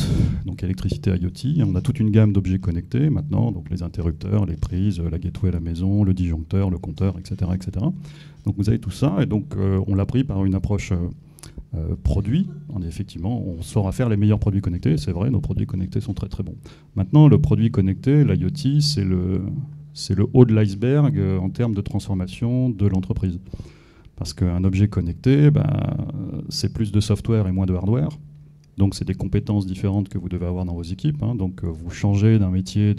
donc électricité IoT. Et on a toute une gamme d'objets connectés maintenant, donc les interrupteurs, les prises, la gateway à la maison, le disjoncteur, le compteur, etc., etc. Donc vous avez tout ça, et donc on l'a pris par une approche produit. Effectivement, on saura faire les meilleurs produits connectés. C'est vrai, nos produits connectés sont très très bons. Maintenant, le produit connecté, l'IoT, c'est le haut de l'iceberg en termes de transformation de l'entreprise. Parce qu'un objet connecté, c'est plus de software et moins de hardware. Donc c'est des compétences différentes que vous devez avoir dans vos équipes. Hein. Donc vous changez d'un métier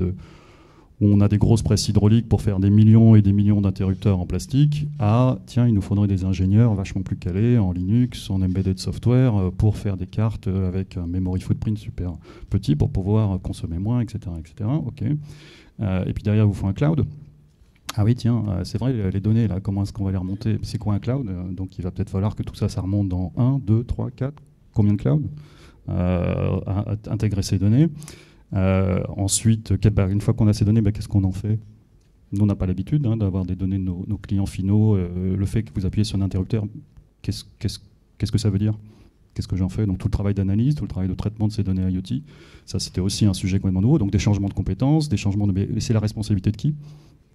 où on a des grosses presses hydrauliques pour faire des millions et des millions d'interrupteurs en plastique à, tiens, il nous faudrait des ingénieurs vachement plus calés en Linux, en embedded software, pour faire des cartes avec un memory footprint super petit pour pouvoir consommer moins, etc. etc. Okay. Et puis derrière, vous faites un cloud. Ah oui, tiens, c'est vrai, les données, là, comment est-ce qu'on va les remonter? C'est quoi un cloud? Donc il va peut-être falloir que tout ça remonte dans 1, 2, 3, 4. Combien de clouds? Intégrer ces données. Ensuite, une fois qu'on a ces données, qu'est-ce qu'on en fait? Nous, on n'a pas l'habitude d'avoir des données de nos clients finaux. Le fait que vous appuyez sur un interrupteur, qu'est-ce que ça veut dire? Qu'est-ce que j'en fais? Donc tout le travail d'analyse, tout le travail de traitement de ces données IoT, ça c'était aussi un sujet complètement nouveau. Donc des changements de compétences, des changements de... Mais c'est la responsabilité de qui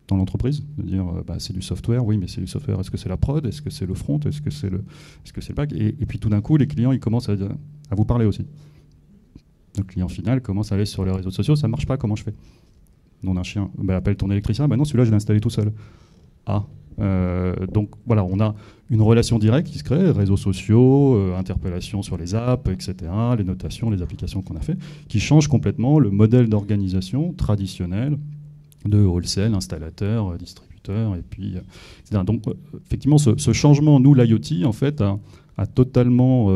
dans l'entreprise? De dire, c'est du software, oui, mais c'est du software. Est-ce que c'est la prod? Est-ce que c'est le front? Est-ce que c'est le back? Et puis tout d'un coup, les clients, ils commencent à vous parler aussi. Le client final commence à aller sur les réseaux sociaux, ça ne marche pas, comment je fais? Non, un chien, appelle ton électricien, non, celui-là, je l'ai installé tout seul. Donc voilà, on a une relation directe qui se crée, réseaux sociaux, interpellations sur les apps, etc., les notations, les applications qu'on a fait, qui changent complètement le modèle d'organisation traditionnel de wholesale, installateur, distributeur, et puis, etc. Donc effectivement, ce changement, nous, l'IoT, en fait, a totalement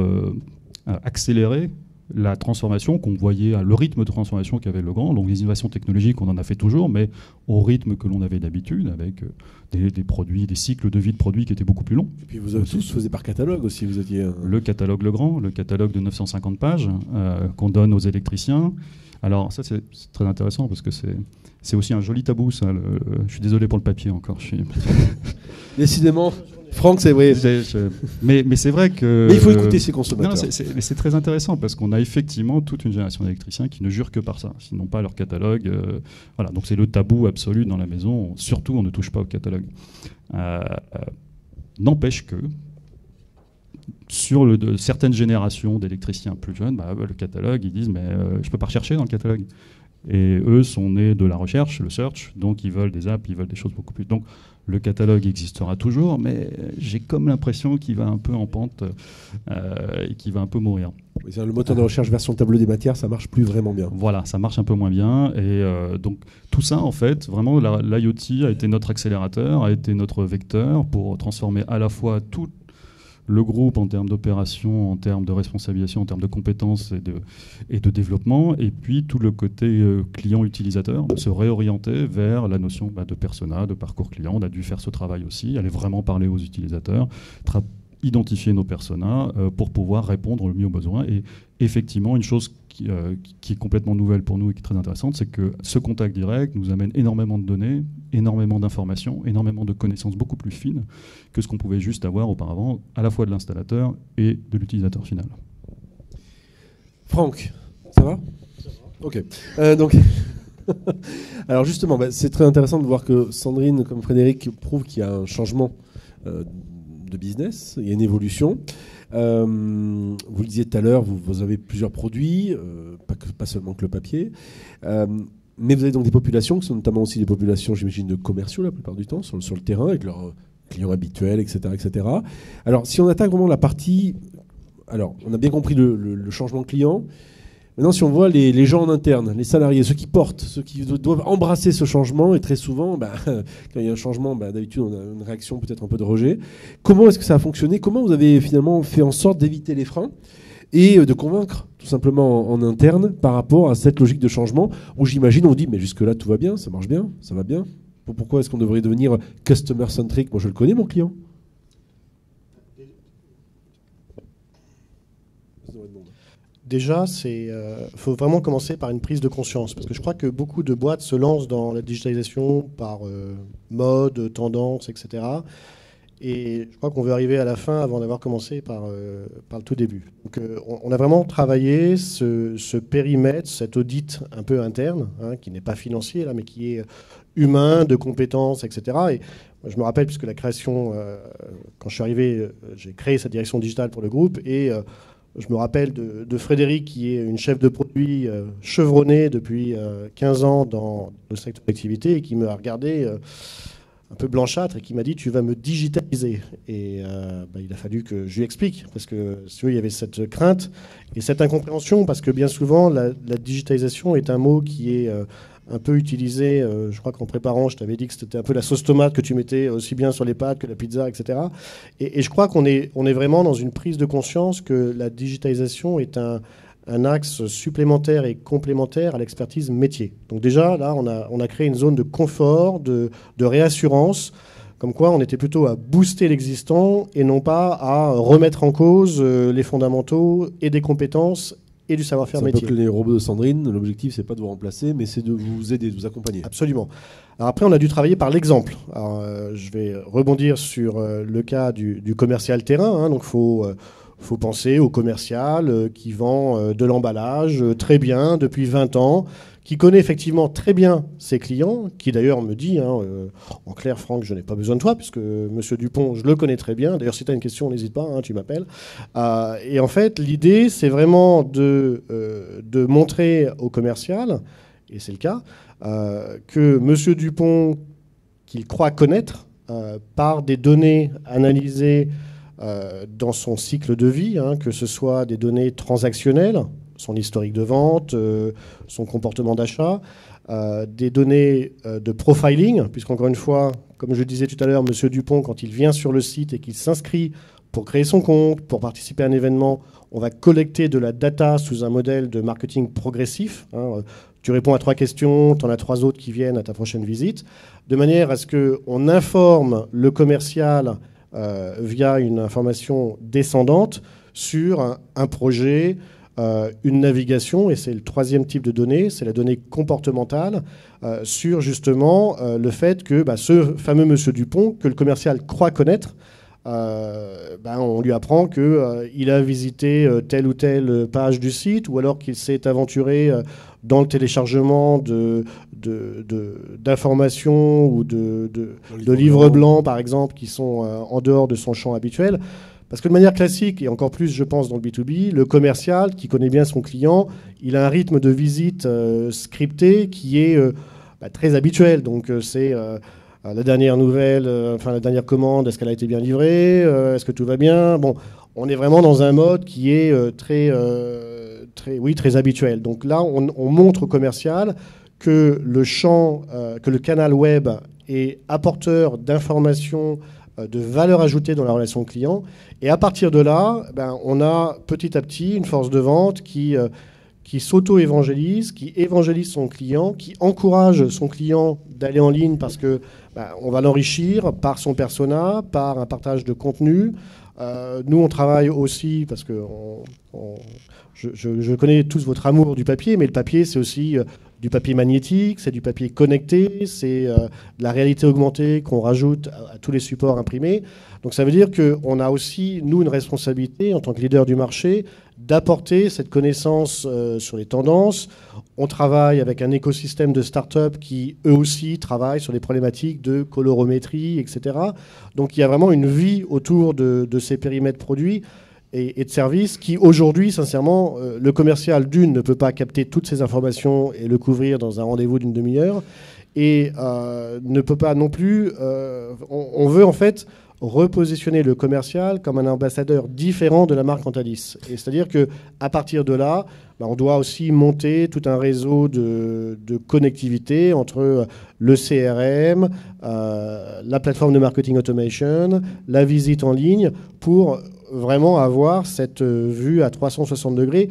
accéléré la transformation qu'on voyait, le rythme de transformation qu'avait Legrand. Donc les innovations technologiques, on en a fait toujours, mais au rythme que l'on avait d'habitude, avec des produits, des cycles de vie de produits qui étaient beaucoup plus longs. Et puis vous avez tous faisiez par catalogue aussi, vous étiez... Le catalogue Legrand, le catalogue de 950 pages qu'on donne aux électriciens. Alors ça, c'est très intéressant parce que c'est aussi un joli tabou, ça. Je suis désolé pour le papier encore. Décidément, Franck, c'est vrai. Mais c'est vrai que... Mais il faut écouter ses consommateurs. C'est très intéressant parce qu'on a effectivement toute une génération d'électriciens qui ne jurent que par ça, sinon pas leur catalogue. Voilà, donc c'est le tabou absolu dans la maison. Surtout, on ne touche pas au catalogue. N'empêche que sur certaines générations d'électriciens plus jeunes, le catalogue, ils disent je ne peux pas rechercher dans le catalogue. Et eux sont nés de la recherche, le search, donc ils veulent des apps, ils veulent des choses beaucoup plus. Donc le catalogue existera toujours, mais j'ai comme l'impression qu'il va un peu en pente et qu'il va un peu mourir. Le moteur de recherche version tableau des matières, ça marche plus vraiment bien. Voilà, ça marche un peu moins bien. Et donc tout ça, en fait, vraiment, l'IoT a été notre accélérateur, a été notre vecteur pour transformer à la fois tout le groupe en termes d'opération, en termes de responsabilisation, en termes de compétences et de développement, et puis tout le côté client-utilisateur, de se réorienter vers la notion de persona, de parcours client. On a dû faire ce travail aussi, aller vraiment parler aux utilisateurs, identifier nos personas pour pouvoir répondre le mieux aux besoins. Et effectivement, une chose qui est complètement nouvelle pour nous et qui est très intéressante, c'est que ce contact direct nous amène énormément de données, énormément d'informations, énormément de connaissances beaucoup plus fines que ce qu'on pouvait juste avoir auparavant, à la fois de l'installateur et de l'utilisateur final. Franck, ça va? Ça va. Ok. Donc, alors justement, c'est très intéressant de voir que Sandrine, comme Frédéric, prouve qu'il y a un changement de business, il y a une évolution. Vous le disiez tout à l'heure, vous avez plusieurs produits, pas seulement que le papier, mais vous avez donc des populations qui sont notamment aussi des populations, j'imagine, de commerciaux la plupart du temps, sur le terrain, avec leurs clients habituels, etc., etc. Alors, si on attaque vraiment la partie... Alors, on a bien compris le changement client. Maintenant, si on voit les gens en interne, les salariés, ceux qui portent, ceux qui doivent embrasser ce changement, et très souvent, quand il y a un changement, d'habitude, on a une réaction peut-être un peu de rejet. Comment est-ce que ça a fonctionné? Comment vous avez finalement fait en sorte d'éviter les freins et de convaincre tout simplement en interne par rapport à cette logique de changement où j'imagine on dit mais jusque-là tout va bien, ça marche bien, ça va bien. Pourquoi est-ce qu'on devrait devenir customer-centric? Moi je le connais mon client. Déjà, faut vraiment commencer par une prise de conscience, parce que je crois que beaucoup de boîtes se lancent dans la digitalisation par mode, tendance, etc. Et je crois qu'on veut arriver à la fin avant d'avoir commencé par le tout début. Donc, on a vraiment travaillé ce périmètre, cet audit un peu interne, hein, qui n'est pas financier, là, mais qui est humain, de compétences, etc. Et je me rappelle, puisque la création, quand je suis arrivé, j'ai créé cette direction digitale pour le groupe, et je me rappelle de Frédéric, qui est une chef de produit chevronnée depuis 15 ans dans le secteur d'activité, et qui me a regardé un peu blanchâtre et qui m'a dit tu vas me digitaliser. Et il a fallu que je lui explique, parce que si vous voulez, il y avait cette crainte et cette incompréhension, parce que bien souvent la digitalisation est un mot qui est un peu utilisé. Je crois qu'en préparant, je t'avais dit que c'était un peu la sauce tomate que tu mettais aussi bien sur les pâtes que la pizza, etc. Et je crois qu'on est vraiment dans une prise de conscience que la digitalisation est un axe supplémentaire et complémentaire à l'expertise métier. Donc déjà, là, on a créé une zone de confort, de réassurance, comme quoi on était plutôt à booster l'existant et non pas à remettre en cause les fondamentaux et des compétences et du savoir-faire métier. C'est un peu que les robots de Sandrine, l'objectif, c'est pas de vous remplacer, mais c'est de vous aider, de vous accompagner. Absolument. Alors après, on a dû travailler par l'exemple. Je vais rebondir sur le cas du commercial terrain, hein, donc faut penser au commercial qui vend de l'emballage très bien depuis 20 ans, qui connaît effectivement très bien ses clients, qui d'ailleurs me dit, en clair, Franck, je n'ai pas besoin de toi, puisque Monsieur Dupont, je le connais très bien. D'ailleurs, si tu as une question, n'hésite pas, tu m'appelles. Et en fait, l'idée, c'est vraiment de montrer au commercial, et c'est le cas, que Monsieur Dupont, qu'il croit connaître, par des données analysées dans son cycle de vie, que ce soit des données transactionnelles, son historique de vente, son comportement d'achat, des données de profiling, puisqu'encore une fois, comme je le disais tout à l'heure, M. Dupont, quand il vient sur le site et qu'il s'inscrit pour créer son compte, pour participer à un événement, on va collecter de la data sous un modèle de marketing progressif. Tu réponds à 3 questions, tu en as 3 autres qui viennent à ta prochaine visite, de manière à ce qu'on informe le commercial via une information descendante sur un projet, une navigation, et c'est le 3e type de données, c'est la donnée comportementale, sur justement le fait que ce fameux Monsieur Dupont, que le commercial croit connaître, on lui apprend qu'il a visité telle ou telle page du site, ou alors qu'il s'est aventuré dans le téléchargement d'informations ou de livres blancs, par exemple, qui sont en dehors de son champ habituel. Parce que de manière classique, et encore plus, je pense, dans le B2B, le commercial, qui connaît bien son client, il a un rythme de visite scripté qui est très habituel. Donc, c'est la dernière nouvelle, la dernière commande, est-ce qu'elle a été bien livrée, est-ce que tout va bien. Bon, on est vraiment dans un mode qui est très habituel. Donc là, on montre au commercial que que le canal web est apporteur d'informations, de valeur ajoutée dans la relation client. Et à partir de là, on a petit à petit une force de vente qui s'auto-évangélise, qui évangélise son client, qui encourage son client d'aller en ligne parce que on va l'enrichir par son persona, par un partage de contenu. Nous, on travaille aussi parce que je connais tous votre amour du papier, mais le papier, c'est aussi du papier magnétique, c'est du papier connecté, c'est de la réalité augmentée qu'on rajoute à tous les supports imprimés. Donc ça veut dire qu'on a aussi, nous, une responsabilité en tant que leader du marché d'apporter cette connaissance sur les tendances. On travaille avec un écosystème de start-up qui, eux aussi, travaillent sur les problématiques de colorométrie, etc. Donc il y a vraiment une vie autour de ces périmètres produits et de services qui, aujourd'hui, sincèrement, le commercial, d'une, ne peut pas capter toutes ces informations et le couvrir dans un rendez-vous d'une demi-heure, et ne peut pas non plus... on veut, en fait, repositionner le commercial comme un ambassadeur différent de la marque Antalis. Et c'est-à-dire qu'à partir de là, on doit aussi monter tout un réseau de connectivité entre le CRM, la plateforme de marketing automation, la visite en ligne, pour vraiment avoir cette vue à 360 degrés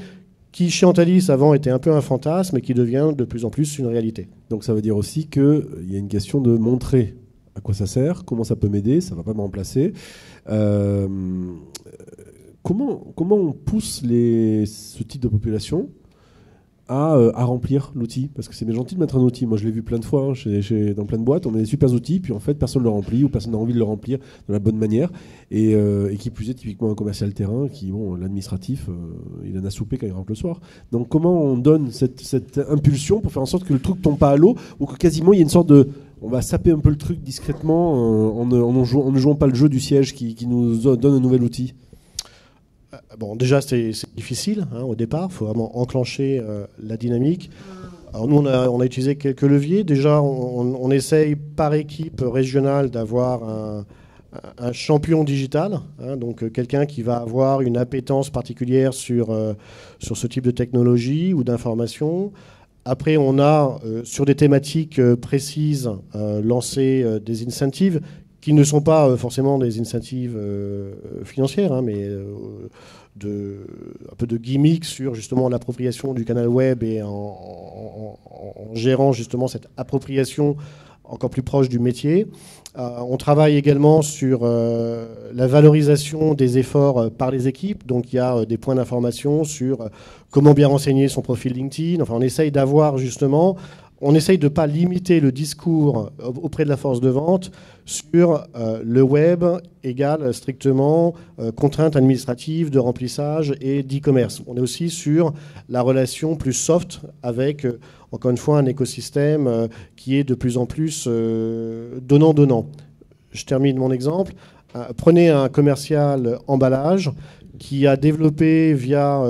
qui, chez Antalis, avant, était un peu un fantasme et qui devient de plus en plus une réalité. Donc ça veut dire aussi qu'il y a une question de montrer à quoi ça sert, comment ça peut m'aider, ça ne va pas me remplacer. Comment on pousse ce type de population à remplir l'outil? Parce que c'est bien gentil de mettre un outil. Moi, je l'ai vu plein de fois dans plein de boîtes. On met des super outils, puis en fait, personne ne le remplit ou personne n'a envie de le remplir de la bonne manière. Et qui plus est, typiquement un commercial terrain qui, l'administratif, il en a soupé quand il rentre le soir. Donc, comment on donne cette impulsion pour faire en sorte que le truc tombe pas à l'eau ou que quasiment il y ait une sorte de... On va saper un peu le truc discrètement en ne jouant pas le jeu du siège qui nous donne un nouvel outil? Bon, déjà, c'est difficile au départ. Il faut vraiment enclencher la dynamique. Alors nous, on a utilisé quelques leviers. Déjà, on essaye par équipe régionale d'avoir un champion digital, donc quelqu'un qui va avoir une appétence particulière sur ce type de technologie ou d'information. Après, on a, sur des thématiques précises, lancé des incentives qui ne sont pas forcément des incentives financières, mais un peu de gimmick sur justement l'appropriation du canal web et en gérant justement cette appropriation encore plus proche du métier. On travaille également sur la valorisation des efforts par les équipes. Donc il y a des points d'information sur comment bien renseigner son profil LinkedIn. Enfin, on essaye d'avoir justement... On essaye de ne pas limiter le discours auprès de la force de vente sur le web égale strictement contraintes administratives de remplissage et d'e-commerce. On est aussi sur la relation plus soft avec, encore une fois, un écosystème qui est de plus en plus donnant-donnant. Je termine mon exemple. Prenez un commercial emballage qui a développé via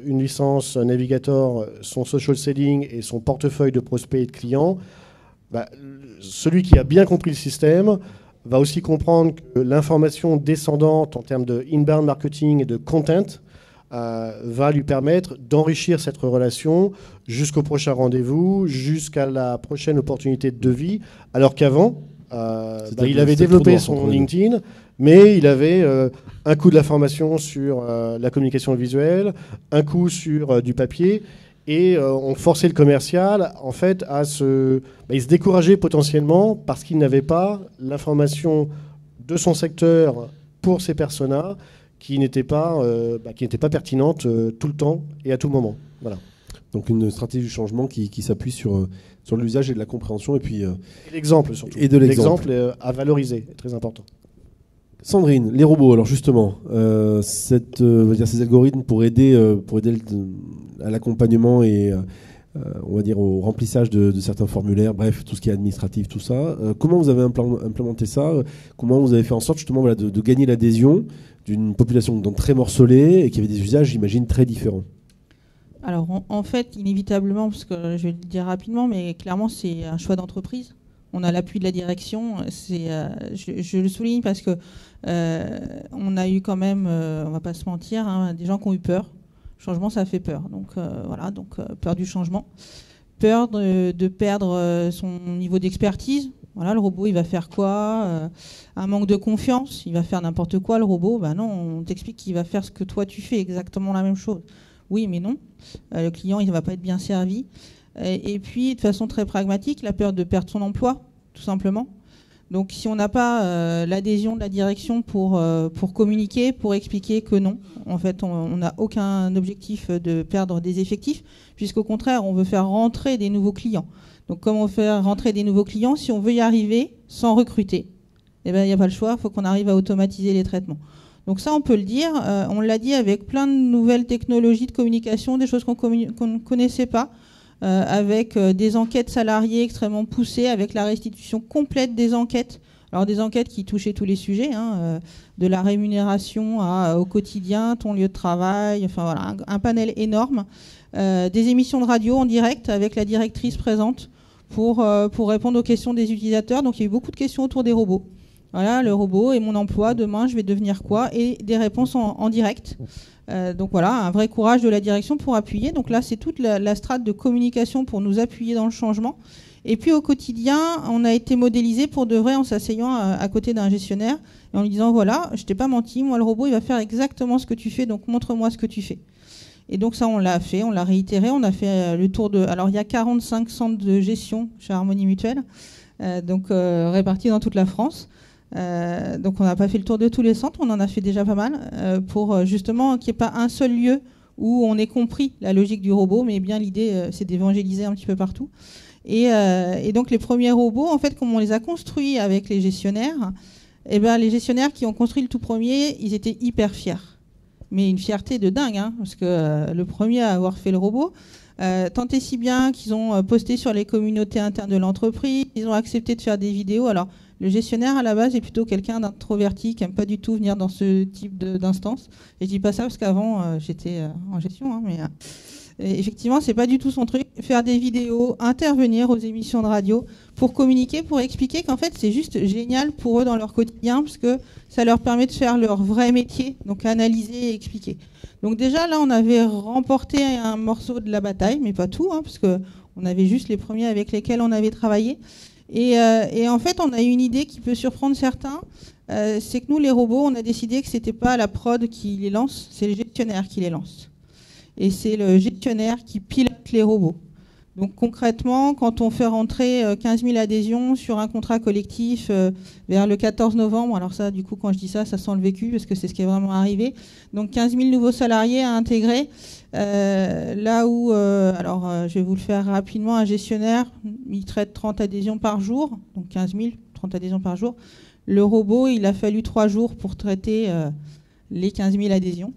une licence Navigator son social selling et son portefeuille de prospects et de clients. Celui qui a bien compris le système va aussi comprendre que l'information descendante en termes de inbound marketing et de content va lui permettre d'enrichir cette relation jusqu'au prochain rendez-vous, jusqu'à la prochaine opportunité de devis, alors qu'avant, il avait développé son LinkedIn, mais il avait un coup de la formation sur la communication visuelle, un coup sur du papier, et on forçait le commercial en fait à il se décourageait potentiellement parce qu'il n'avait pas l'information de son secteur pour ses personas qui n'était pas pertinente tout le temps et à tout moment. Voilà. Donc une stratégie du changement qui s'appuie sur l'usage et de la compréhension et puis et l'exemple surtout. Et de l'exemple à valoriser est très important. Sandrine, les robots, alors justement, ces algorithmes pour aider à l'accompagnement et on va dire au remplissage de certains formulaires, bref, tout ce qui est administratif, tout ça. Comment vous avez implémenté ça? Comment vous avez fait en sorte justement de gagner l'adhésion d'une population donc très morcelée et qui avait des usages, j'imagine, très différents? Alors en fait, inévitablement, parce que je vais le dire rapidement, mais clairement c'est un choix d'entreprise. On a l'appui de la direction. Je le souligne parce que on a eu quand même, on va pas se mentir, des gens qui ont eu peur. Le changement, ça fait peur. Donc peur du changement, peur de perdre son niveau d'expertise. Voilà, le robot, il va faire quoi? Un manque de confiance, il va faire n'importe quoi, le robot. Non, on t'explique qu'il va faire ce que toi tu fais, exactement la même chose. Oui, mais non. Le client, il ne va pas être bien servi. Et puis, de façon très pragmatique, la peur de perdre son emploi, tout simplement. Donc, si on n'a pas l'adhésion de la direction pour communiquer, pour expliquer que non, en fait, on n'a aucun objectif de perdre des effectifs, puisqu'au contraire, on veut faire rentrer des nouveaux clients. Donc, comment faire rentrer des nouveaux clients si on veut y arriver sans recruter? Eh bien, il n'y a pas le choix, il faut qu'on arrive à automatiser les traitements. Donc ça, on peut le dire. On l'a dit avec plein de nouvelles technologies de communication, des choses qu'on ne connaissait pas, avec des enquêtes salariées extrêmement poussées, avec la restitution complète des enquêtes. Alors des enquêtes qui touchaient tous les sujets, de la rémunération au quotidien, ton lieu de travail, enfin voilà, un panel énorme. Des émissions de radio en direct avec la directrice présente pour répondre aux questions des utilisateurs. Donc il y a eu beaucoup de questions autour des robots. Voilà, le robot et mon emploi, demain je vais devenir quoi? Et des réponses en direct. Donc voilà, un vrai courage de la direction pour appuyer. Donc là, c'est toute la strate de communication pour nous appuyer dans le changement. Et puis au quotidien, on a été modélisé pour de vrai en s'asseyant à côté d'un gestionnaire et en lui disant, voilà, je t'ai pas menti, moi le robot, il va faire exactement ce que tu fais, donc montre-moi ce que tu fais. Et donc ça, on l'a fait, on l'a réitéré, on a fait le tour de... Alors il y a 45 centres de gestion chez Harmonie Mutuelle, répartis dans toute la France. Donc on n'a pas fait le tour de tous les centres, on en a fait déjà pas mal pour justement qu'il n'y ait pas un seul lieu où on ait compris la logique du robot, mais bien l'idée, c'est d'évangéliser un petit peu partout. Et donc les premiers robots, en fait, comme on les a construits avec les gestionnaires, eh ben, les gestionnaires qui ont construit le tout premier, ils étaient hyper fiers. Mais une fierté de dingue, hein, parce que le premier à avoir fait le robot, tant et si bien qu'ils ont posté sur les communautés internes de l'entreprise, ils ont accepté de faire des vidéos. Alors, le gestionnaire, à la base, est plutôt quelqu'un d'introverti, qui n'aime pas du tout venir dans ce type d'instance. Et je dis pas ça parce qu'avant, j'étais en gestion, hein, mais effectivement, c'est pas du tout son truc. Faire des vidéos, intervenir aux émissions de radio pour communiquer, pour expliquer qu'en fait, c'est juste génial pour eux dans leur quotidien, parce que ça leur permet de faire leur vrai métier, donc analyser et expliquer. Donc déjà, là, on avait remporté un morceau de la bataille, mais pas tout, hein, parce qu'on avait juste les premiers avec lesquels on avait travaillé. Et en fait, on a eu une idée qui peut surprendre certains. C'est que nous, les robots, on a décidé que c'était pas la prod qui les lance, c'est le gestionnaire qui les lance. Et c'est le gestionnaire qui pilote les robots. Donc concrètement, quand on fait rentrer 15 000 adhésions sur un contrat collectif vers le 14 novembre, alors ça, du coup, quand je dis ça, ça sent le vécu, parce que c'est ce qui est vraiment arrivé. Donc 15 000 nouveaux salariés à intégrer. Là où, je vais vous le faire rapidement, un gestionnaire, il traite 30 adhésions par jour, donc 15 000, 30 adhésions par jour. Le robot, il a fallu 3 jours pour traiter les 15 000 adhésions.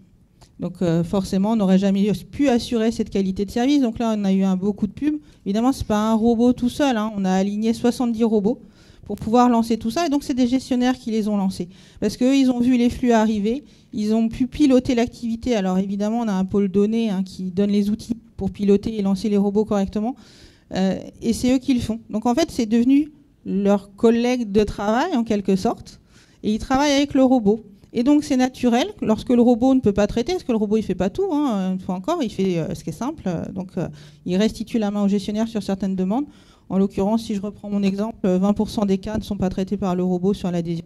Donc forcément, on n'aurait jamais pu assurer cette qualité de service. Donc là, on a eu un beau coup de pub. Évidemment, ce n'est pas un robot tout seul, hein. On a aligné 70 robots pour pouvoir lancer tout ça. Et donc, c'est des gestionnaires qui les ont lancés. Parce qu'eux, ils ont vu les flux arriver. Ils ont pu piloter l'activité. Alors évidemment, on a un pôle données, hein, qui donne les outils pour piloter et lancer les robots correctement. Et c'est eux qui le font. Donc en fait, c'est devenu leur collègue de travail, en quelque sorte. Et ils travaillent avec le robot. Et donc c'est naturel, lorsque le robot ne peut pas traiter, parce que le robot il fait pas tout, hein, une fois encore, il fait ce qui est simple, donc il restitue la main au gestionnaire sur certaines demandes. En l'occurrence, si je reprends mon exemple, 20% des cas ne sont pas traités par le robot sur l'adhésion.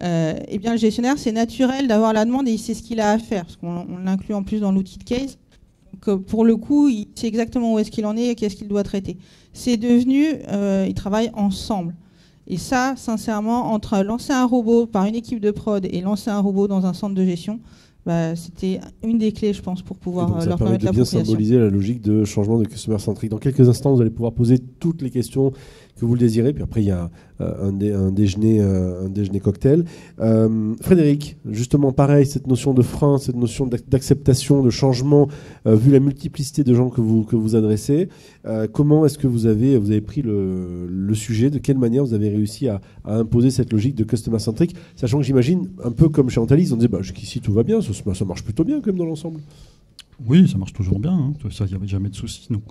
Eh bien le gestionnaire, c'est naturel d'avoir la demande et il sait ce qu'il a à faire, parce qu'on l'inclut en plus dans l'outil de case. Donc pour le coup, il sait exactement où est-ce qu'il en est et qu'est-ce qu'il doit traiter. C'est devenu, ils travaillent ensemble. Et ça, sincèrement, entre lancer un robot par une équipe de prod et lancer un robot dans un centre de gestion, bah, c'était une des clés, je pense, pour pouvoir leur permettre de bien symboliser la logique de changement de customer centric. Dans quelques instants, vous allez pouvoir poser toutes les questions que vous le désirez. Puis après, il y a un déjeuner cocktail. Frédéric, justement, pareil, cette notion de frein, cette notion d'acceptation, de changement, vu la multiplicité de gens que vous adressez, comment est-ce que vous avez pris le sujet? De quelle manière vous avez réussi à imposer cette logique de customer centric, sachant que j'imagine, un peu comme chez Antalis, on disait jusqu'ici tout va bien, ça marche plutôt bien quand même dans l'ensemble. Oui, ça marche toujours bien, hein. Ça, il n'y avait jamais de souci. Donc,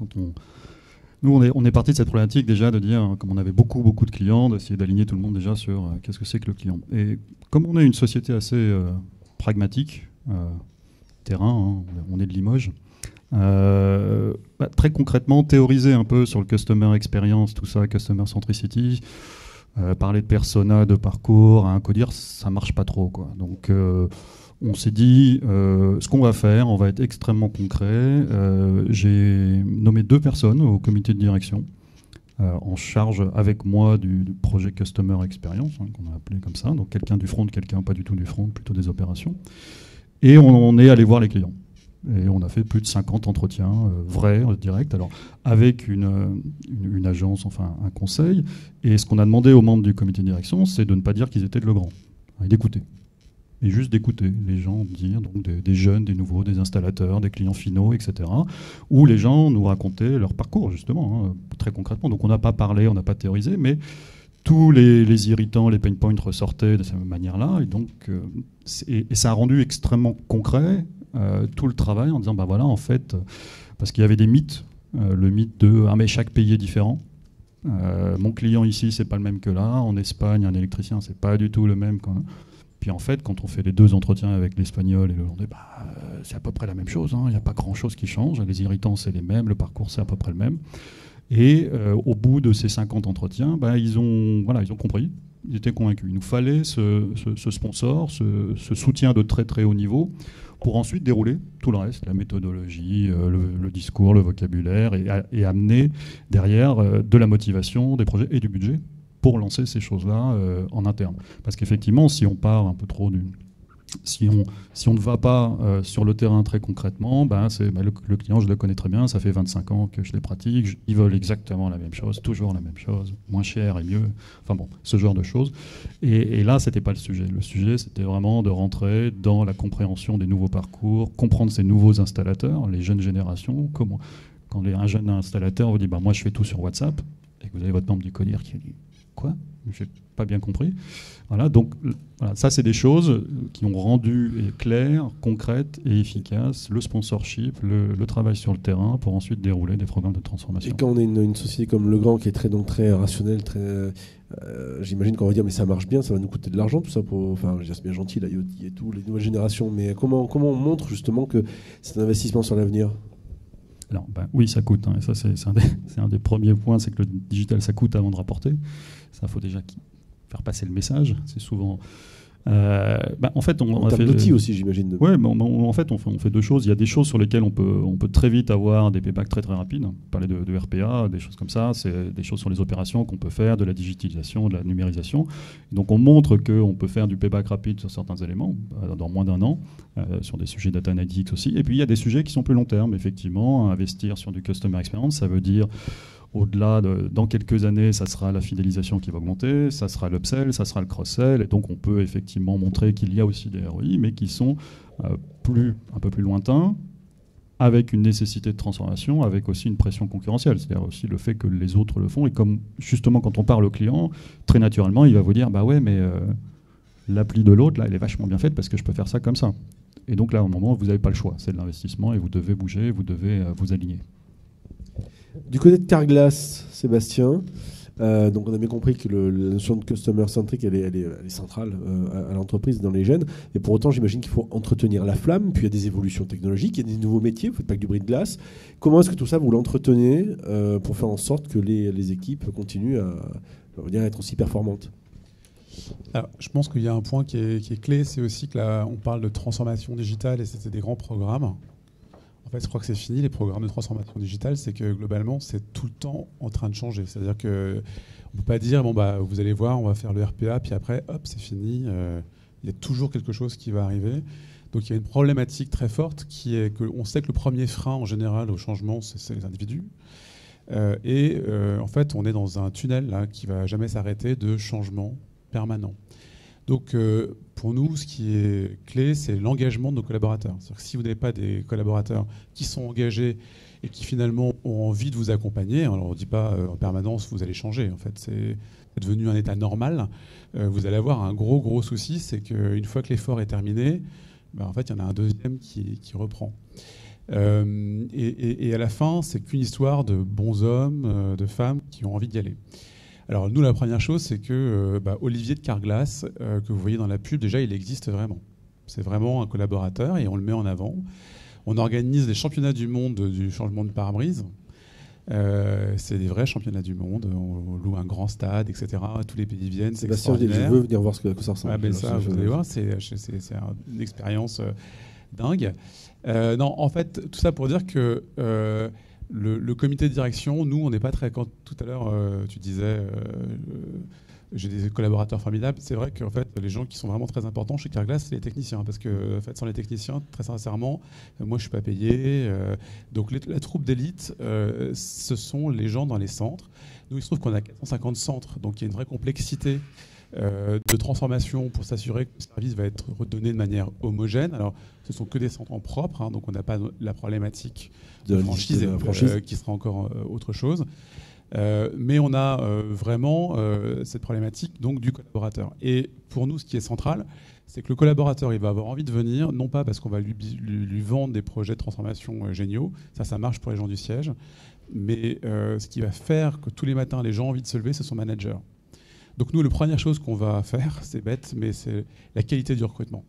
nous, on est parti de cette problématique déjà de dire, comme on avait beaucoup de clients, d'essayer d'aligner tout le monde déjà sur qu'est-ce que c'est que le client. Et comme on est une société assez pragmatique, terrain, hein, on est de Limoges, très concrètement, théoriser un peu sur le customer experience, tout ça, customer centricity, parler de persona, de parcours, à un codir, ça marche pas trop, quoi. Donc on s'est dit, ce qu'on va faire, on va être extrêmement concret. J'ai nommé 2 personnes au comité de direction en charge avec moi du projet Customer Experience, hein, qu'on a appelé comme ça. Donc quelqu'un du front, quelqu'un pas du tout du front, plutôt des opérations. Et on est allé voir les clients. Et on a fait plus de 50 entretiens vrais, directs, alors avec une agence, enfin un conseil. Et ce qu'on a demandé aux membres du comité de direction, c'est de ne pas dire qu'ils étaient de Legrand, et d'écouter. Et juste d'écouter les gens dire, donc des jeunes, des nouveaux, des installateurs, des clients finaux, etc. Où les gens nous racontaient leur parcours, justement, hein, très concrètement. Donc on n'a pas parlé, on n'a pas théorisé, mais tous les irritants, les pain points ressortaient de cette manière-là. Et donc, et ça a rendu extrêmement concret tout le travail en disant, bah voilà, en fait, parce qu'il y avait des mythes, le mythe de « ah mais chaque pays est différent ». Mon client ici, c'est pas le même que là. En Espagne, un électricien, c'est pas du tout le même. Puis en fait, quand on fait les 2 entretiens avec l'espagnol et le hollandais, c'est à peu près la même chose. Il n'y a pas grand-chose qui change. Les irritants, c'est les mêmes. Le parcours, c'est à peu près le même. Et au bout de ces 50 entretiens, ils ont compris. Ils étaient convaincus. Il nous fallait ce sponsor, ce soutien de très très haut niveau pour ensuite dérouler tout le reste, la méthodologie, le discours, le vocabulaire, et amener derrière de la motivation, des projets et du budget pour lancer ces choses-là en interne. Parce qu'effectivement, si on part un peu trop Si on ne va pas sur le terrain très concrètement, le client, je le connais très bien, ça fait 25 ans que je les pratique, ils veulent exactement la même chose, toujours la même chose, moins cher et mieux, enfin bon, ce genre de choses. Et là, ce n'était pas le sujet. Le sujet, c'était vraiment de rentrer dans la compréhension des nouveaux parcours, comprendre ces nouveaux installateurs, les jeunes générations. Quand un jeune installateur vous dit moi je fais tout sur WhatsApp, et que vous avez votre membre du CODIR qui dit quoi ? Je n'ai pas bien compris. Voilà, donc voilà, ça, c'est des choses qui ont rendu claires, concrètes et efficaces le sponsorship, le travail sur le terrain pour ensuite dérouler des programmes de transformation. Et quand on est une société comme Legrand qui est très rationnelle, j'imagine qu'on va dire mais ça marche bien, ça va nous coûter de l'argent tout ça c'est bien gentil l'IoT et tout, les nouvelles générations, mais comment on montre justement que c'est un investissement sur l'avenir ? Alors, oui, ça coûte. Et ça, c'est un des premiers points, c'est que le digital, ça coûte avant de rapporter. Ça, il faut déjà faire passer le message. C'est souvent... en fait, on a fait d'outils aussi, j'imagine. Oui, en fait, on fait deux choses. Il y a des choses sur lesquelles on peut très vite avoir des paybacks très rapides. Parler de RPA, des choses comme ça. C'est des choses sur les opérations qu'on peut faire, de la digitalisation, de la numérisation. Donc, on montre qu'on peut faire du payback rapide sur certains éléments, dans moins d'un an, sur des sujets data analytics aussi. Et puis, il y a des sujets qui sont plus long terme. Effectivement, investir sur du customer experience, ça veut dire... Au-delà dans quelques années, ça sera la fidélisation qui va augmenter, ça sera l'upsell, ça sera le cross-sell. Et donc, on peut effectivement montrer qu'il y a aussi des ROI, mais qui sont un peu plus lointains, avec une nécessité de transformation, avec aussi une pression concurrentielle. C'est-à-dire aussi le fait que les autres le font. Et comme, justement, quand on parle au client, très naturellement, il va vous dire, l'appli de l'autre, là, elle est vachement bien faite parce que je peux faire ça comme ça. Et donc, là, au moment, vous n'avez pas le choix. C'est de l'investissement et vous devez bouger, vous devez vous aligner. Du côté de Carglass, Sébastien, donc on a bien compris que la notion de customer centric, elle est centrale à l'entreprise, dans les gènes. Et pour autant, j'imagine qu'il faut entretenir la flamme. Puis il y a des évolutions technologiques, il y a des nouveaux métiers. Vous ne faites pas que du bris de glace. Comment est-ce que tout ça, vous l'entretenez pour faire en sorte que les équipes continuent à être aussi performantes ? Alors, je pense qu'il y a un point qui est clé, c'est aussi que là, on parle de transformation digitale et c'était des grands programmes. En fait, je crois que c'est fini, les programmes de transformation digitale, c'est que globalement, c'est tout le temps en train de changer. C'est-à-dire qu'on ne peut pas dire, vous allez voir, on va faire le RPA, puis après, hop, c'est fini. Il y a toujours quelque chose qui va arriver. Donc il y a une problématique très forte qui est qu'on sait que le premier frein, en général, au changement, c'est les individus. En fait, on est dans un tunnel là, qui ne va jamais s'arrêter de changement permanent. Donc, pour nous, ce qui est clé, c'est l'engagement de nos collaborateurs. C'est-à-dire que si vous n'avez pas des collaborateurs qui sont engagés et qui finalement ont envie de vous accompagner, alors on ne dit pas en permanence vous allez changer. En fait, c'est devenu un état normal. Vous allez avoir un gros souci, c'est qu'une fois que l'effort est terminé, en fait, il y en a un deuxième qui reprend. Et à la fin, c'est qu'une histoire de bons hommes, de femmes qui ont envie d'y aller. Alors nous, la première chose, c'est que Olivier de Carglass, que vous voyez dans la pub, déjà, il existe vraiment. C'est vraiment un collaborateur et on le met en avant. On organise les championnats du monde du changement de pare-brise. C'est des vrais championnats du monde. On loue un grand stade, etc. Tous les pays viennent, c'est extraordinaire. Je veux venir voir ce que ça ressemble. Vous allez voir, c'est une expérience dingue. Non, en fait, tout ça pour dire que... Le comité de direction, nous, on n'est pas très... Quand tout à l'heure, tu disais, j'ai des collaborateurs formidables. C'est vrai qu'en fait, les gens qui sont vraiment très importants chez Carglass, c'est les techniciens. Parce que, en fait, sans les techniciens, très sincèrement, moi, je ne suis pas payé. Donc, la troupe d'élite, ce sont les gens dans les centres. Nous, il se trouve qu'on a 450 centres. Donc, il y a une vraie complexité de transformation pour s'assurer que le service va être redonné de manière homogène. Alors, ce ne sont que des centres en propre, donc on n'a pas la problématique de franchise, qui sera encore autre chose. Mais on a vraiment cette problématique donc, du collaborateur. Et pour nous, ce qui est central, c'est que le collaborateur, il va avoir envie de venir, non pas parce qu'on va lui vendre des projets de transformation géniaux, ça marche pour les gens du siège, mais ce qui va faire que tous les matins, les gens ont envie de se lever, c'est son manager. Donc nous, la première chose qu'on va faire, c'est bête, mais c'est la qualité du recrutement.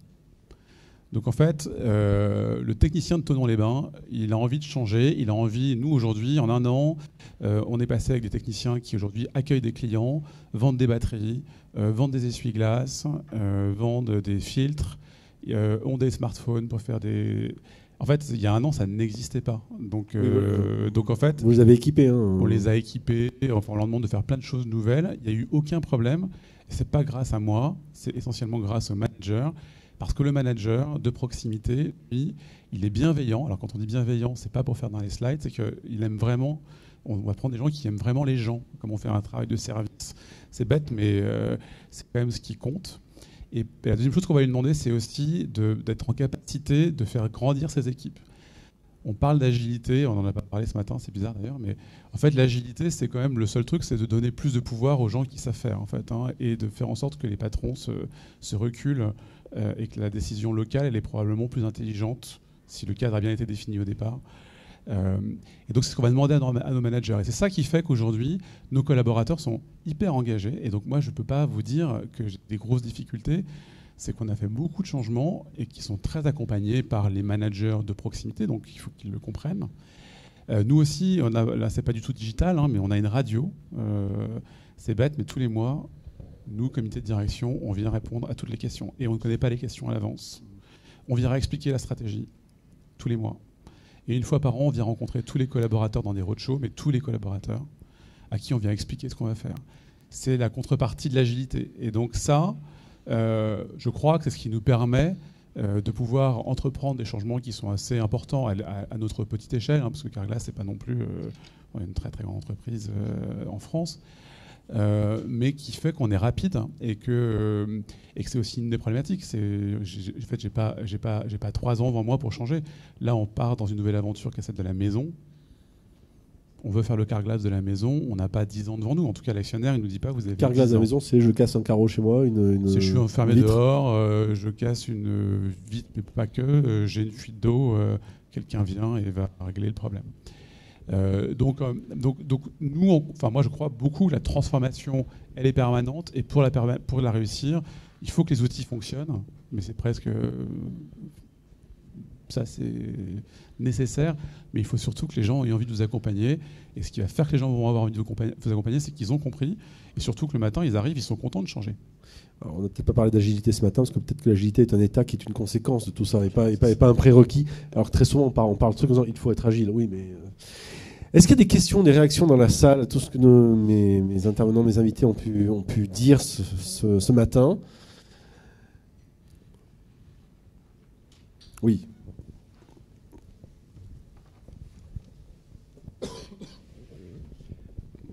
Donc en fait, le technicien de Thonon-les-Bains, il a envie de changer, il a envie, nous aujourd'hui, en un an, on est passé avec des techniciens qui aujourd'hui accueillent des clients, vendent des batteries, vendent des essuie-glaces, vendent des filtres, ont des smartphones pour faire des... En fait, il y a un an, ça n'existait pas. Donc en fait, vous les avez équipés. On les a équipés. Enfin, on leur demande de faire plein de choses nouvelles. Il n'y a eu aucun problème. Ce n'est pas grâce à moi. C'est essentiellement grâce au manager. Parce que le manager de proximité, lui, il est bienveillant. Alors quand on dit bienveillant, c'est pas pour faire dans les slides, c'est qu'il aime vraiment. On va prendre des gens qui aiment vraiment les gens, comme on fait un travail de service. C'est bête, mais c'est quand même ce qui compte. Et la deuxième chose qu'on va lui demander, c'est aussi d'être en capacité de faire grandir ses équipes. On parle d'agilité, on n'en a pas parlé ce matin, c'est bizarre d'ailleurs, mais en fait l'agilité, c'est quand même le seul truc, c'est de donner plus de pouvoir aux gens qui savent faire, en fait, hein, et de faire en sorte que les patrons se reculent et que la décision locale, elle est probablement plus intelligente si le cadre a bien été défini au départ. Et donc c'est ce qu'on va demander à nos managers. Et c'est ça qui fait qu'aujourd'hui, nos collaborateurs sont hyper engagés. Et donc moi, je ne peux pas vous dire que j'ai des grosses difficultés. C'est qu'on a fait beaucoup de changements et qui sont très accompagnés par les managers de proximité, donc il faut qu'ils le comprennent. Nous aussi, là c'est pas du tout digital, hein, mais on a une radio. C'est bête, mais tous les mois, nous, comité de direction, on vient répondre à toutes les questions. Et on ne connaît pas les questions à l'avance. On vient expliquer la stratégie tous les mois. Et une fois par an, on vient rencontrer tous les collaborateurs dans des roadshows, mais tous les collaborateurs à qui on vient expliquer ce qu'on va faire. C'est la contrepartie de l'agilité. Et donc ça, je crois que c'est ce qui nous permet de pouvoir entreprendre des changements qui sont assez importants à notre petite échelle, hein, parce que Carglass, c'est pas non plus une très très grande entreprise en France, mais qui fait qu'on est rapide, hein, et que c'est aussi une des problématiques. En fait, j'ai pas 3 ans devant moi pour changer. Là, on part dans une nouvelle aventure qui est celle de la maison. On veut faire le Carglass de la maison, on n'a pas 10 ans devant nous. En tout cas, l'actionnaire, il ne nous dit pas vous avez 10 ans. Carglass de la maison, c'est je casse un carreau chez moi, je suis enfermé vitre. dehors, je casse une vitre, mais pas que, j'ai une fuite d'eau, quelqu'un vient et va régler le problème. Donc nous, moi je crois beaucoup que la transformation, elle est permanente, et pour la réussir, il faut que les outils fonctionnent, mais c'est presque... ça c'est nécessaire, mais il faut surtout que les gens aient envie de vous accompagner, et ce qui va faire que les gens vont avoir envie de vous accompagner, c'est qu'ils ont compris, et surtout que le matin, ils arrivent, ils sont contents de changer. Alors, on n'a peut-être pas parlé d'agilité ce matin, parce que peut-être que l'agilité est un état qui est une conséquence de tout ça, et pas un prérequis. Alors que très souvent, on parle de trucs en disant il faut être agile, oui, mais... Est-ce qu'il y a des questions, des réactions dans la salle à tout ce que mes intervenants, mes invités ont pu dire ce matin? Oui.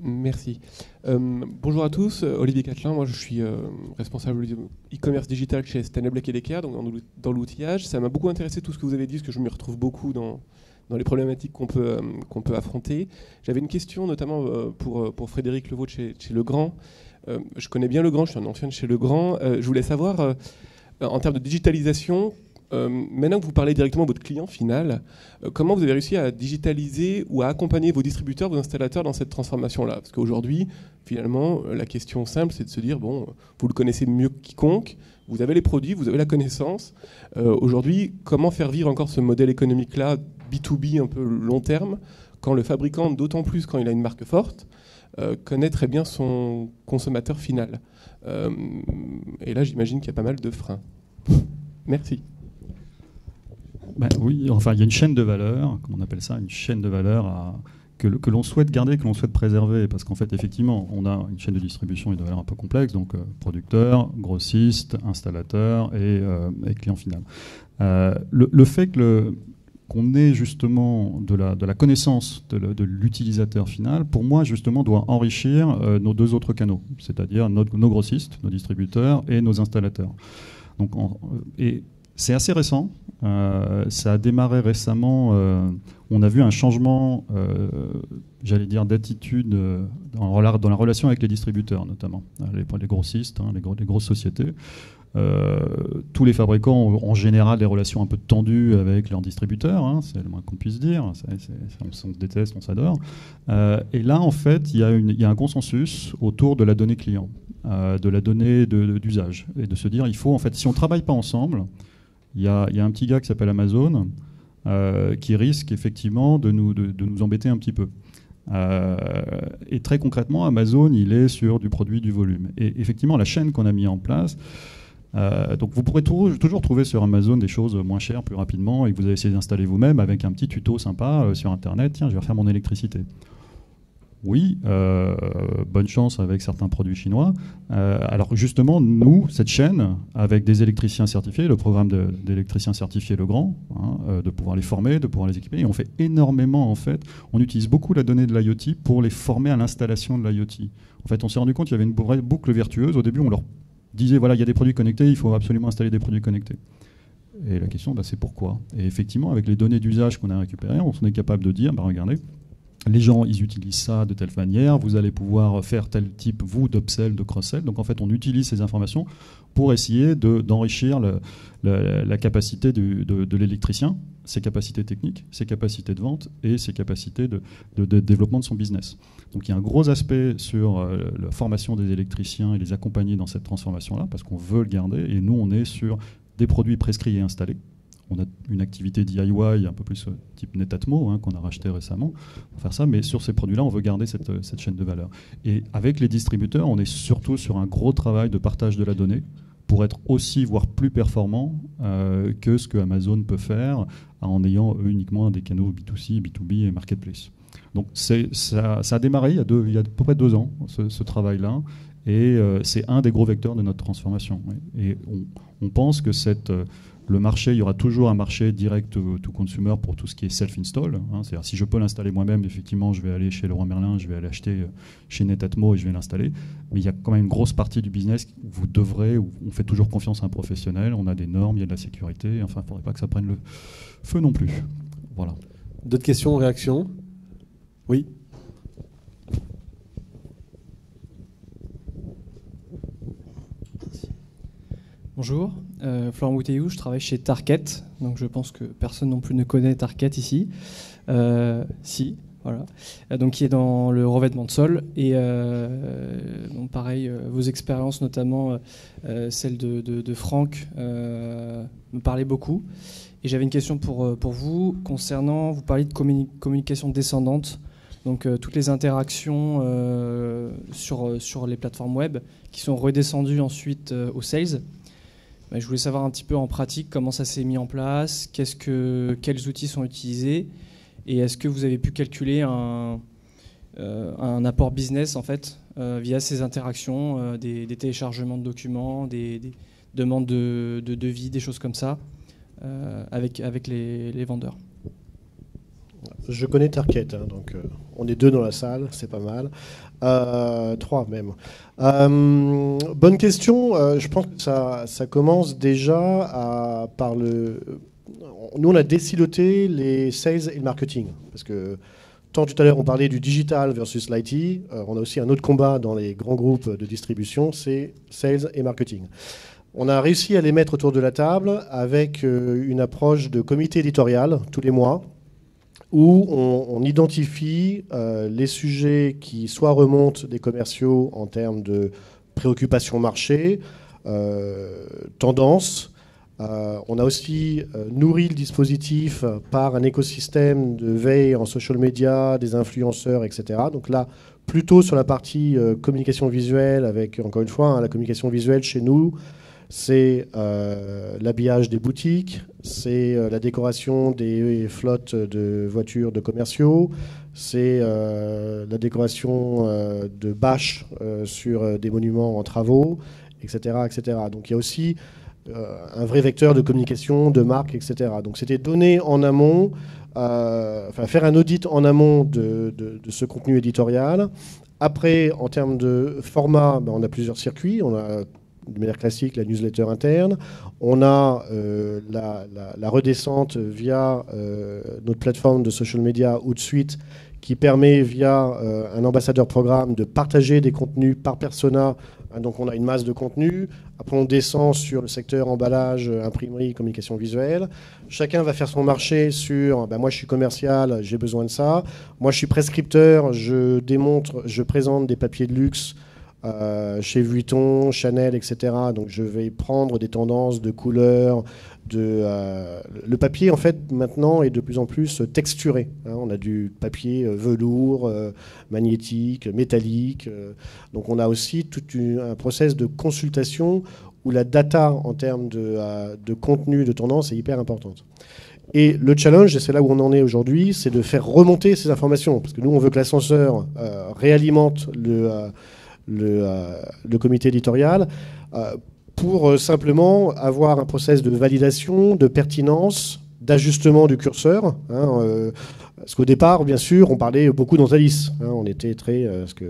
Merci. Bonjour à tous, Olivier Catelin, moi je suis responsable e-commerce digital chez Stanley Black & Decker, donc dans l'outillage. Ça m'a beaucoup intéressé tout ce que vous avez dit, parce que je m'y retrouve beaucoup dans les problématiques qu'on peut affronter. J'avais une question notamment pour Frédéric Levaux chez Legrand. Je connais bien Legrand, je suis un ancien de chez Legrand. Je voulais savoir, en termes de digitalisation, maintenant que vous parlez directement à votre client final, comment vous avez réussi à digitaliser ou à accompagner vos distributeurs, vos installateurs dans cette transformation-là? Parce qu'aujourd'hui, finalement, la question simple, c'est de se dire, bon, vous le connaissez mieux que quiconque, vous avez les produits, vous avez la connaissance. Aujourd'hui, comment faire vivre encore ce modèle économique-là, B2B, un peu long terme, quand le fabricant, d'autant plus quand il a une marque forte, connaît très bien son consommateur final. Et là, j'imagine qu'il y a pas mal de freins. Merci. Ben oui, enfin, il y a une chaîne de valeur, comme on appelle ça, une chaîne de valeur que l'on souhaite garder, que l'on souhaite préserver, parce qu'en fait, effectivement, on a une chaîne de distribution et de valeur un peu complexe, donc producteur, grossiste, installateur et client final. Le fait qu'on ait justement de la connaissance de l'utilisateur final, pour moi, justement, doit enrichir nos 2 autres canaux, c'est-à-dire nos grossistes, nos distributeurs et nos installateurs. Donc, et c'est assez récent. Ça a démarré récemment. On a vu un changement, j'allais dire, d'attitude dans la relation avec les distributeurs, notamment les grossistes, hein, les grosses sociétés. Tous les fabricants ont en général des relations un peu tendues avec leurs distributeurs, hein, c'est le moins qu'on puisse dire. On se déteste, on s'adore. Et là, en fait, il y a un consensus autour de la donnée client, de la donnée d'usage, et de se dire, il faut, en fait, si on ne travaille pas ensemble, il y a un petit gars qui s'appelle Amazon qui risque effectivement de nous embêter un petit peu. Et très concrètement, Amazon, il est sur du produit, du volume. Et effectivement, la chaîne qu'on a mis en place, donc vous pourrez toujours trouver sur Amazon des choses moins chères, plus rapidement, et que vous avez essayé d'installer vous-même avec un petit tuto sympa sur Internet. Tiens, je vais refaire mon électricité. Oui, bonne chance avec certains produits chinois. Alors justement, nous, cette chaîne, avec des électriciens certifiés, le programme d'électriciens certifiés Legrand, de pouvoir les former, de pouvoir les équiper, et on fait énormément en fait, on utilise beaucoup la donnée de l'IoT pour les former à l'installation de l'IoT. En fait, on s'est rendu compte qu'il y avait une vraie boucle vertueuse. Au début, on leur disait, voilà, il y a des produits connectés, il faut absolument installer des produits connectés. Et la question, c'est pourquoi? Et effectivement, avec les données d'usage qu'on a récupérées, on est capable de dire, regardez, les gens, ils utilisent ça de telle manière, vous allez pouvoir faire tel type, vous, d'upsell, de cross-sell. Donc en fait, on utilise ces informations pour essayer d'enrichir la capacité de l'électricien, ses capacités techniques, ses capacités de vente et ses capacités de développement de son business. Donc il y a un gros aspect sur la formation des électriciens et les accompagner dans cette transformation-là, parce qu'on veut le garder, et nous, on est sur des produits prescrits et installés. On a une activité DIY un peu plus type Netatmo qu'on a racheté récemment pour faire ça, mais sur ces produits-là, on veut garder cette chaîne de valeur. Et avec les distributeurs, on est surtout sur un gros travail de partage de la donnée pour être aussi, voire plus performant que ce que Amazon peut faire en ayant uniquement des canaux B2C, B2B et Marketplace. Donc ça a démarré il y a à peu près 2 ans, ce travail-là, et c'est un des gros vecteurs de notre transformation. Oui. Et on pense que le marché, il y aura toujours un marché direct to consumer pour tout ce qui est self-install. C'est-à-dire si je peux l'installer moi-même, effectivement, je vais aller chez Leroy Merlin, je vais aller acheter chez Netatmo et je vais l'installer. Mais il y a quand même une grosse partie du business où on fait toujours confiance à un professionnel, on a des normes, il y a de la sécurité. Enfin, il ne faudrait pas que ça prenne le feu non plus. Voilà. D'autres questions, réactions? Oui. Bonjour, Florent Bouteillou, je travaille chez Target, donc je pense que personne non plus ne connaît Target ici. Si, voilà. Donc qui est dans le revêtement de sol. Et bon, pareil, vos expériences, notamment celle de Franck, me parlaient beaucoup. Et j'avais une question pour vous concernant, vous parliez de communication descendante, donc toutes les interactions sur les plateformes web qui sont redescendues ensuite aux sales. Je voulais savoir un petit peu en pratique comment ça s'est mis en place, quels outils sont utilisés, et est-ce que vous avez pu calculer un apport business en fait via ces interactions, des téléchargements de documents, des demandes de devis, des choses comme ça, avec les vendeurs. Je connais Target, donc on est 2 dans la salle, c'est pas mal. 3 même. Bonne question. Je pense que ça commence déjà par le... Nous, on a désiloté les sales et le marketing. Parce que tant tout à l'heure, on parlait du digital versus l'IT. On a aussi un autre combat dans les grands groupes de distribution, c'est sales et marketing. On a réussi à les mettre autour de la table avec une approche de comité éditorial tous les mois, où on identifie les sujets qui soit remontent des commerciaux en termes de préoccupation marché, tendance. On a aussi nourri le dispositif par un écosystème de veille en social media, des influenceurs, etc. Donc là, plutôt sur la partie communication visuelle, avec, encore une fois, la communication visuelle chez nous, c'est l'habillage des boutiques, c'est la décoration des flottes de voitures de commerciaux, c'est la décoration de bâches sur des monuments en travaux, etc., etc. Donc il y a aussi un vrai vecteur de communication, de marque, etc. Donc c'était donner en amont, faire un audit en amont de ce contenu éditorial. Après, en termes de format, on a plusieurs circuits. On a de manière classique la newsletter interne. On a la redescente via notre plateforme de social media Outsuite qui permet via un ambassadeur programme de partager des contenus par persona. Donc on a une masse de contenu. Après on descend sur le secteur emballage, imprimerie, communication visuelle. Chacun va faire son marché sur moi je suis commercial, j'ai besoin de ça. Moi je suis prescripteur, je présente des papiers de luxe chez Vuitton, Chanel, etc. Donc je vais prendre des tendances de couleurs. Le papier, en fait, maintenant, est de plus en plus texturé. On a du papier velours, magnétique, métallique. Donc on a aussi tout un process de consultation où la data en termes de contenu, de tendance est hyper importante. Et le challenge, et c'est là où on en est aujourd'hui, c'est de faire remonter ces informations. Parce que nous, on veut que l'ascenseur réalimente le comité éditorial pour simplement avoir un process de validation, de pertinence, d'ajustement du curseur. Parce qu'au départ, bien sûr, on parlait beaucoup d'Antalis. On était très... parce que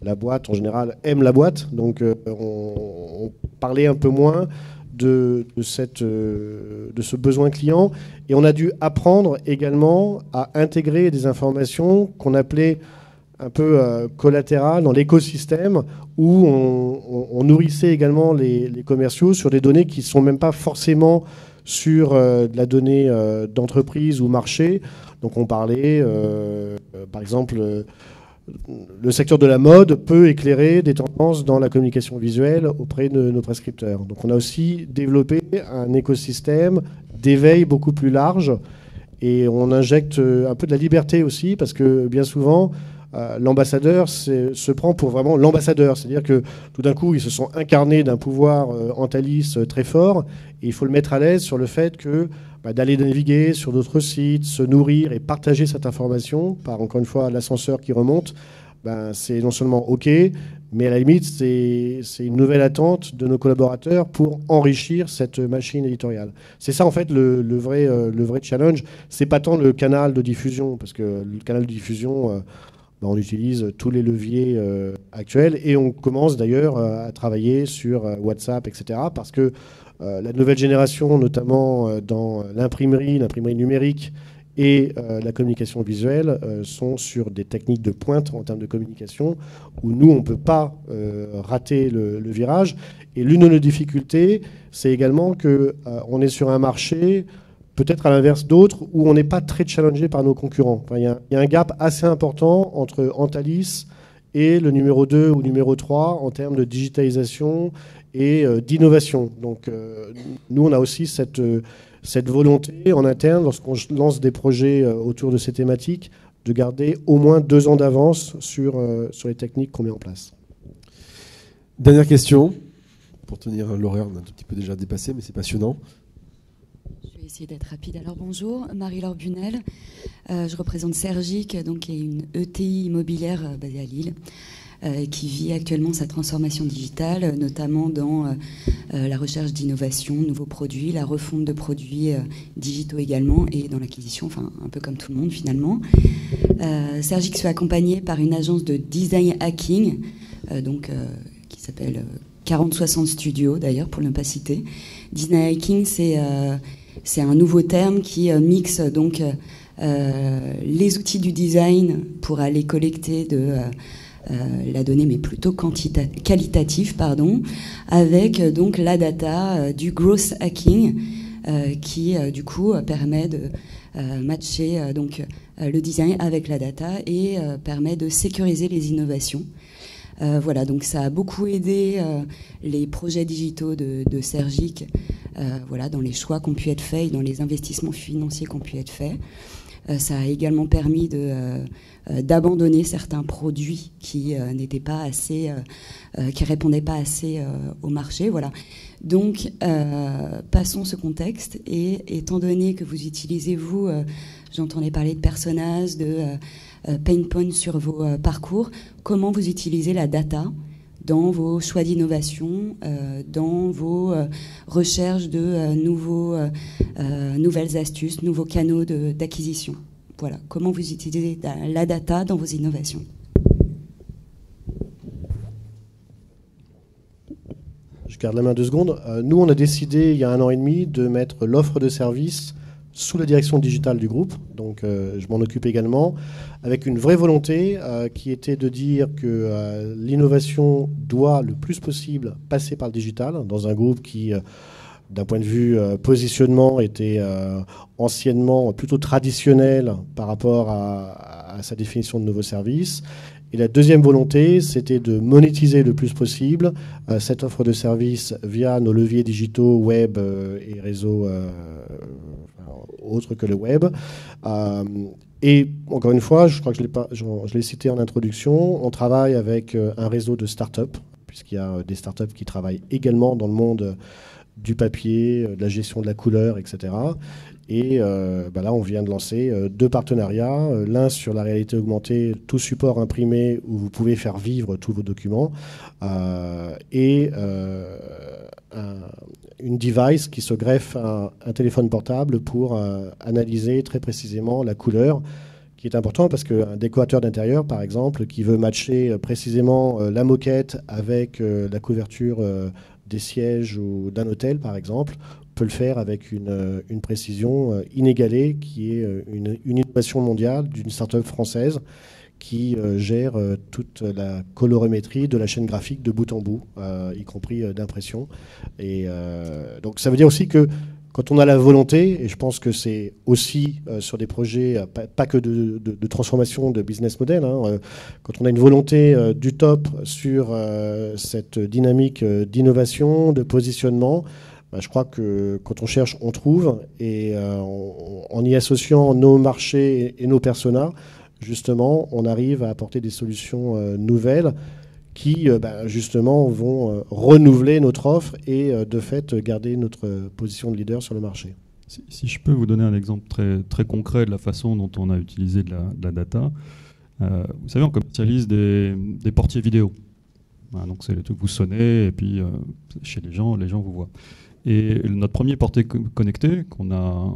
la boîte, en général, aime la boîte. Donc, on parlait un peu moins de ce besoin client. Et on a dû apprendre également à intégrer des informations qu'on appelait un peu collatérales dans l'écosystème, où on nourrissait également les commerciaux sur des données qui ne sont même pas forcément sur de la donnée d'entreprise ou marché. Donc on parlait, par exemple, le secteur de la mode peut éclairer des tendances dans la communication visuelle auprès de nos prescripteurs. Donc on a aussi développé un écosystème d'éveil beaucoup plus large et on injecte un peu de la liberté aussi parce que bien souvent, l'ambassadeur se prend pour vraiment l'ambassadeur. C'est-à-dire que tout d'un coup, ils se sont incarnés d'un pouvoir Antalis très fort et il faut le mettre à l'aise sur le fait que d'aller naviguer sur d'autres sites, se nourrir et partager cette information par, encore une fois, l'ascenseur qui remonte, c'est non seulement OK, mais à la limite, c'est une nouvelle attente de nos collaborateurs pour enrichir cette machine éditoriale. C'est ça, en fait, le vrai challenge. C'est pas tant le canal de diffusion, parce que le canal de diffusion, on utilise tous les leviers actuels et on commence d'ailleurs à travailler sur WhatsApp, etc. Parce que la nouvelle génération, notamment dans l'imprimerie numérique et la communication visuelle, sont sur des techniques de pointe en termes de communication où nous, on ne peut pas rater le virage. Et l'une de nos difficultés, c'est également qu'on est sur un marché, peut-être à l'inverse d'autres, où on n'est pas très challengé par nos concurrents. Il y a un gap assez important entre Antalis et le numéro 2 ou numéro 3 en termes de digitalisation et d'innovation. Donc nous, on a aussi cette volonté en interne, lorsqu'on lance des projets autour de ces thématiques, de garder au moins 2 ans d'avance sur les techniques qu'on met en place. Dernière question, pour tenir l'horaire, on a un tout petit peu déjà dépassé, mais c'est passionnant. Je vais essayer d'être rapide. Alors bonjour, Marie-Laure Bunel. Je représente Sergic, donc, qui est une ETI immobilière basée à Lille, qui vit actuellement sa transformation digitale, notamment dans la recherche d'innovation, nouveaux produits, la refonte de produits digitaux également, et dans l'acquisition, enfin un peu comme tout le monde finalement. Sergic se fait accompagner par une agence de design hacking, qui s'appelle 4060 Studio d'ailleurs, pour ne pas citer. Design hacking, c'est un nouveau terme qui mixe donc les outils du design pour aller collecter la donnée, mais plutôt qualitative, avec donc la data du growth hacking qui du coup permet de matcher donc le design avec la data et permet de sécuriser les innovations. Voilà, donc ça a beaucoup aidé les projets digitaux de Sergic, dans les choix qui ont pu être faits et dans les investissements financiers qui ont pu être faits. Ça a également permis d'abandonner certains produits qui n'étaient pas assez, qui répondaient pas assez au marché. Voilà. Donc, passons ce contexte et étant donné que vous utilisez, j'entendais parler de personas, de pain points sur vos parcours, comment vous utilisez la data dans vos choix d'innovation, dans vos recherches de nouvelles astuces, nouveaux canaux d'acquisition. Voilà, comment vous utilisez la data dans vos innovations. Je garde la main 2 secondes. Nous, on a décidé, il y a 1 an et demi, de mettre l'offre de service sous la direction digitale du groupe. Donc, je m'en occupe également, avec une vraie volonté qui était de dire que l'innovation doit le plus possible passer par le digital, dans un groupe qui, d'un point de vue positionnement, était anciennement plutôt traditionnel par rapport à sa définition de nouveaux services. Et la deuxième volonté, c'était de monétiser le plus possible cette offre de service via nos leviers digitaux, web et réseaux autres que le web. Et encore une fois, je crois que je l'ai cité en introduction, on travaille avec un réseau de start-up, puisqu'il y a des start-up qui travaillent également dans le monde du papier, de la gestion de la couleur, etc. Et là, on vient de lancer 2 partenariats, l'un sur la réalité augmentée, tout support imprimé où vous pouvez faire vivre tous vos documents, et une device qui se greffe à un téléphone portable pour analyser très précisément la couleur, qui est important parce qu'un décorateur d'intérieur, par exemple, qui veut matcher précisément la moquette avec la couverture des sièges ou d'un hôtel, par exemple, peut le faire avec une précision inégalée, qui est une innovation mondiale d'une start-up française qui gère toute la colorimétrie de la chaîne graphique de bout en bout, y compris d'impression. Et donc ça veut dire aussi que quand on a la volonté, et je pense que c'est aussi sur des projets, pas que de transformation de business model, quand on a une volonté du top sur cette dynamique d'innovation, de positionnement, je crois que quand on cherche, on trouve. Et en y associant nos marchés et nos personas, justement, on arrive à apporter des solutions nouvelles qui, justement, vont renouveler notre offre et, de fait, garder notre position de leader sur le marché. Si je peux vous donner un exemple très, très concret de la façon dont on a utilisé de la data. Vous savez, on commercialise des portiers vidéo. Donc, c'est le truc, vous sonnez, et puis chez les gens vous voient. Et notre premier portier connecté qu'on a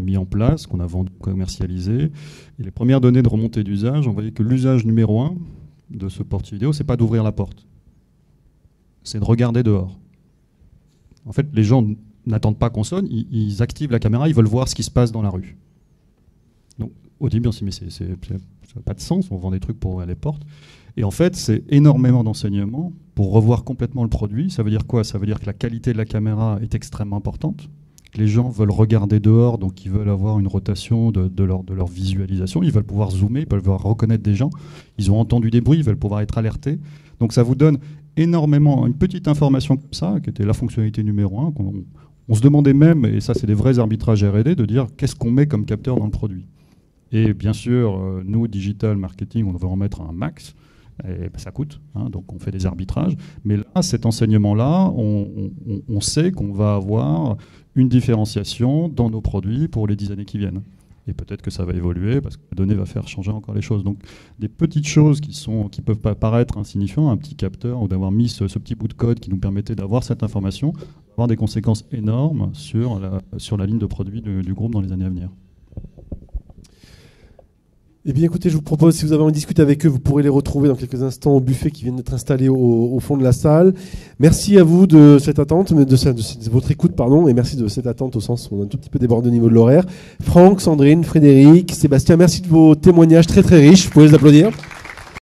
mis en place, qu'on a vendu, commercialisé, et les premières données de remontée d'usage, on voyait que l'usage numéro 1 de ce portier vidéo, c'est pas d'ouvrir la porte, c'est de regarder dehors. En fait, les gens n'attendent pas qu'on sonne, ils activent la caméra, ils veulent voir ce qui se passe dans la rue. Donc, au début, on s'est dit, mais ça n'a pas de sens, on vend des trucs pour ouvrir les portes. Et en fait, c'est énormément d'enseignements pour revoir complètement le produit. Ça veut dire quoi? Ça veut dire que la qualité de la caméra est extrêmement importante. Les gens veulent regarder dehors, donc ils veulent avoir une rotation de leur visualisation. Ils veulent pouvoir zoomer, ils veulent pouvoir reconnaître des gens. Ils ont entendu des bruits, ils veulent pouvoir être alertés. Donc ça vous donne énormément, une petite information comme ça, qui était la fonctionnalité numéro 1. On se demandait même, et ça c'est des vrais arbitrages R&D, de dire qu'est-ce qu'on met comme capteur dans le produit. Et bien sûr, nous, digital marketing, on veut en mettre un max. Et ça coûte, donc on fait des arbitrages. Mais là, cet enseignement-là, on sait qu'on va avoir une différenciation dans nos produits pour les 10 années qui viennent. Et peut-être que ça va évoluer parce que la donnée va faire changer encore les choses. Donc des petites choses qui peuvent pas paraître insignifiantes, un petit capteur ou d'avoir mis ce petit bout de code qui nous permettait d'avoir cette information, avoir des conséquences énormes sur la ligne de produits du groupe dans les années à venir. Eh bien écoutez, je vous propose, si vous avez envie de discuter avec eux, vous pourrez les retrouver dans quelques instants au buffet qui vient d'être installé au fond de la salle. Merci à vous de cette attente, de votre écoute, pardon, et merci de cette attente au sens où on a un tout petit peu débordé au niveau de l'horaire. Franck, Sandrine, Frédéric, Sébastien, merci de vos témoignages très très riches, vous pouvez les applaudir.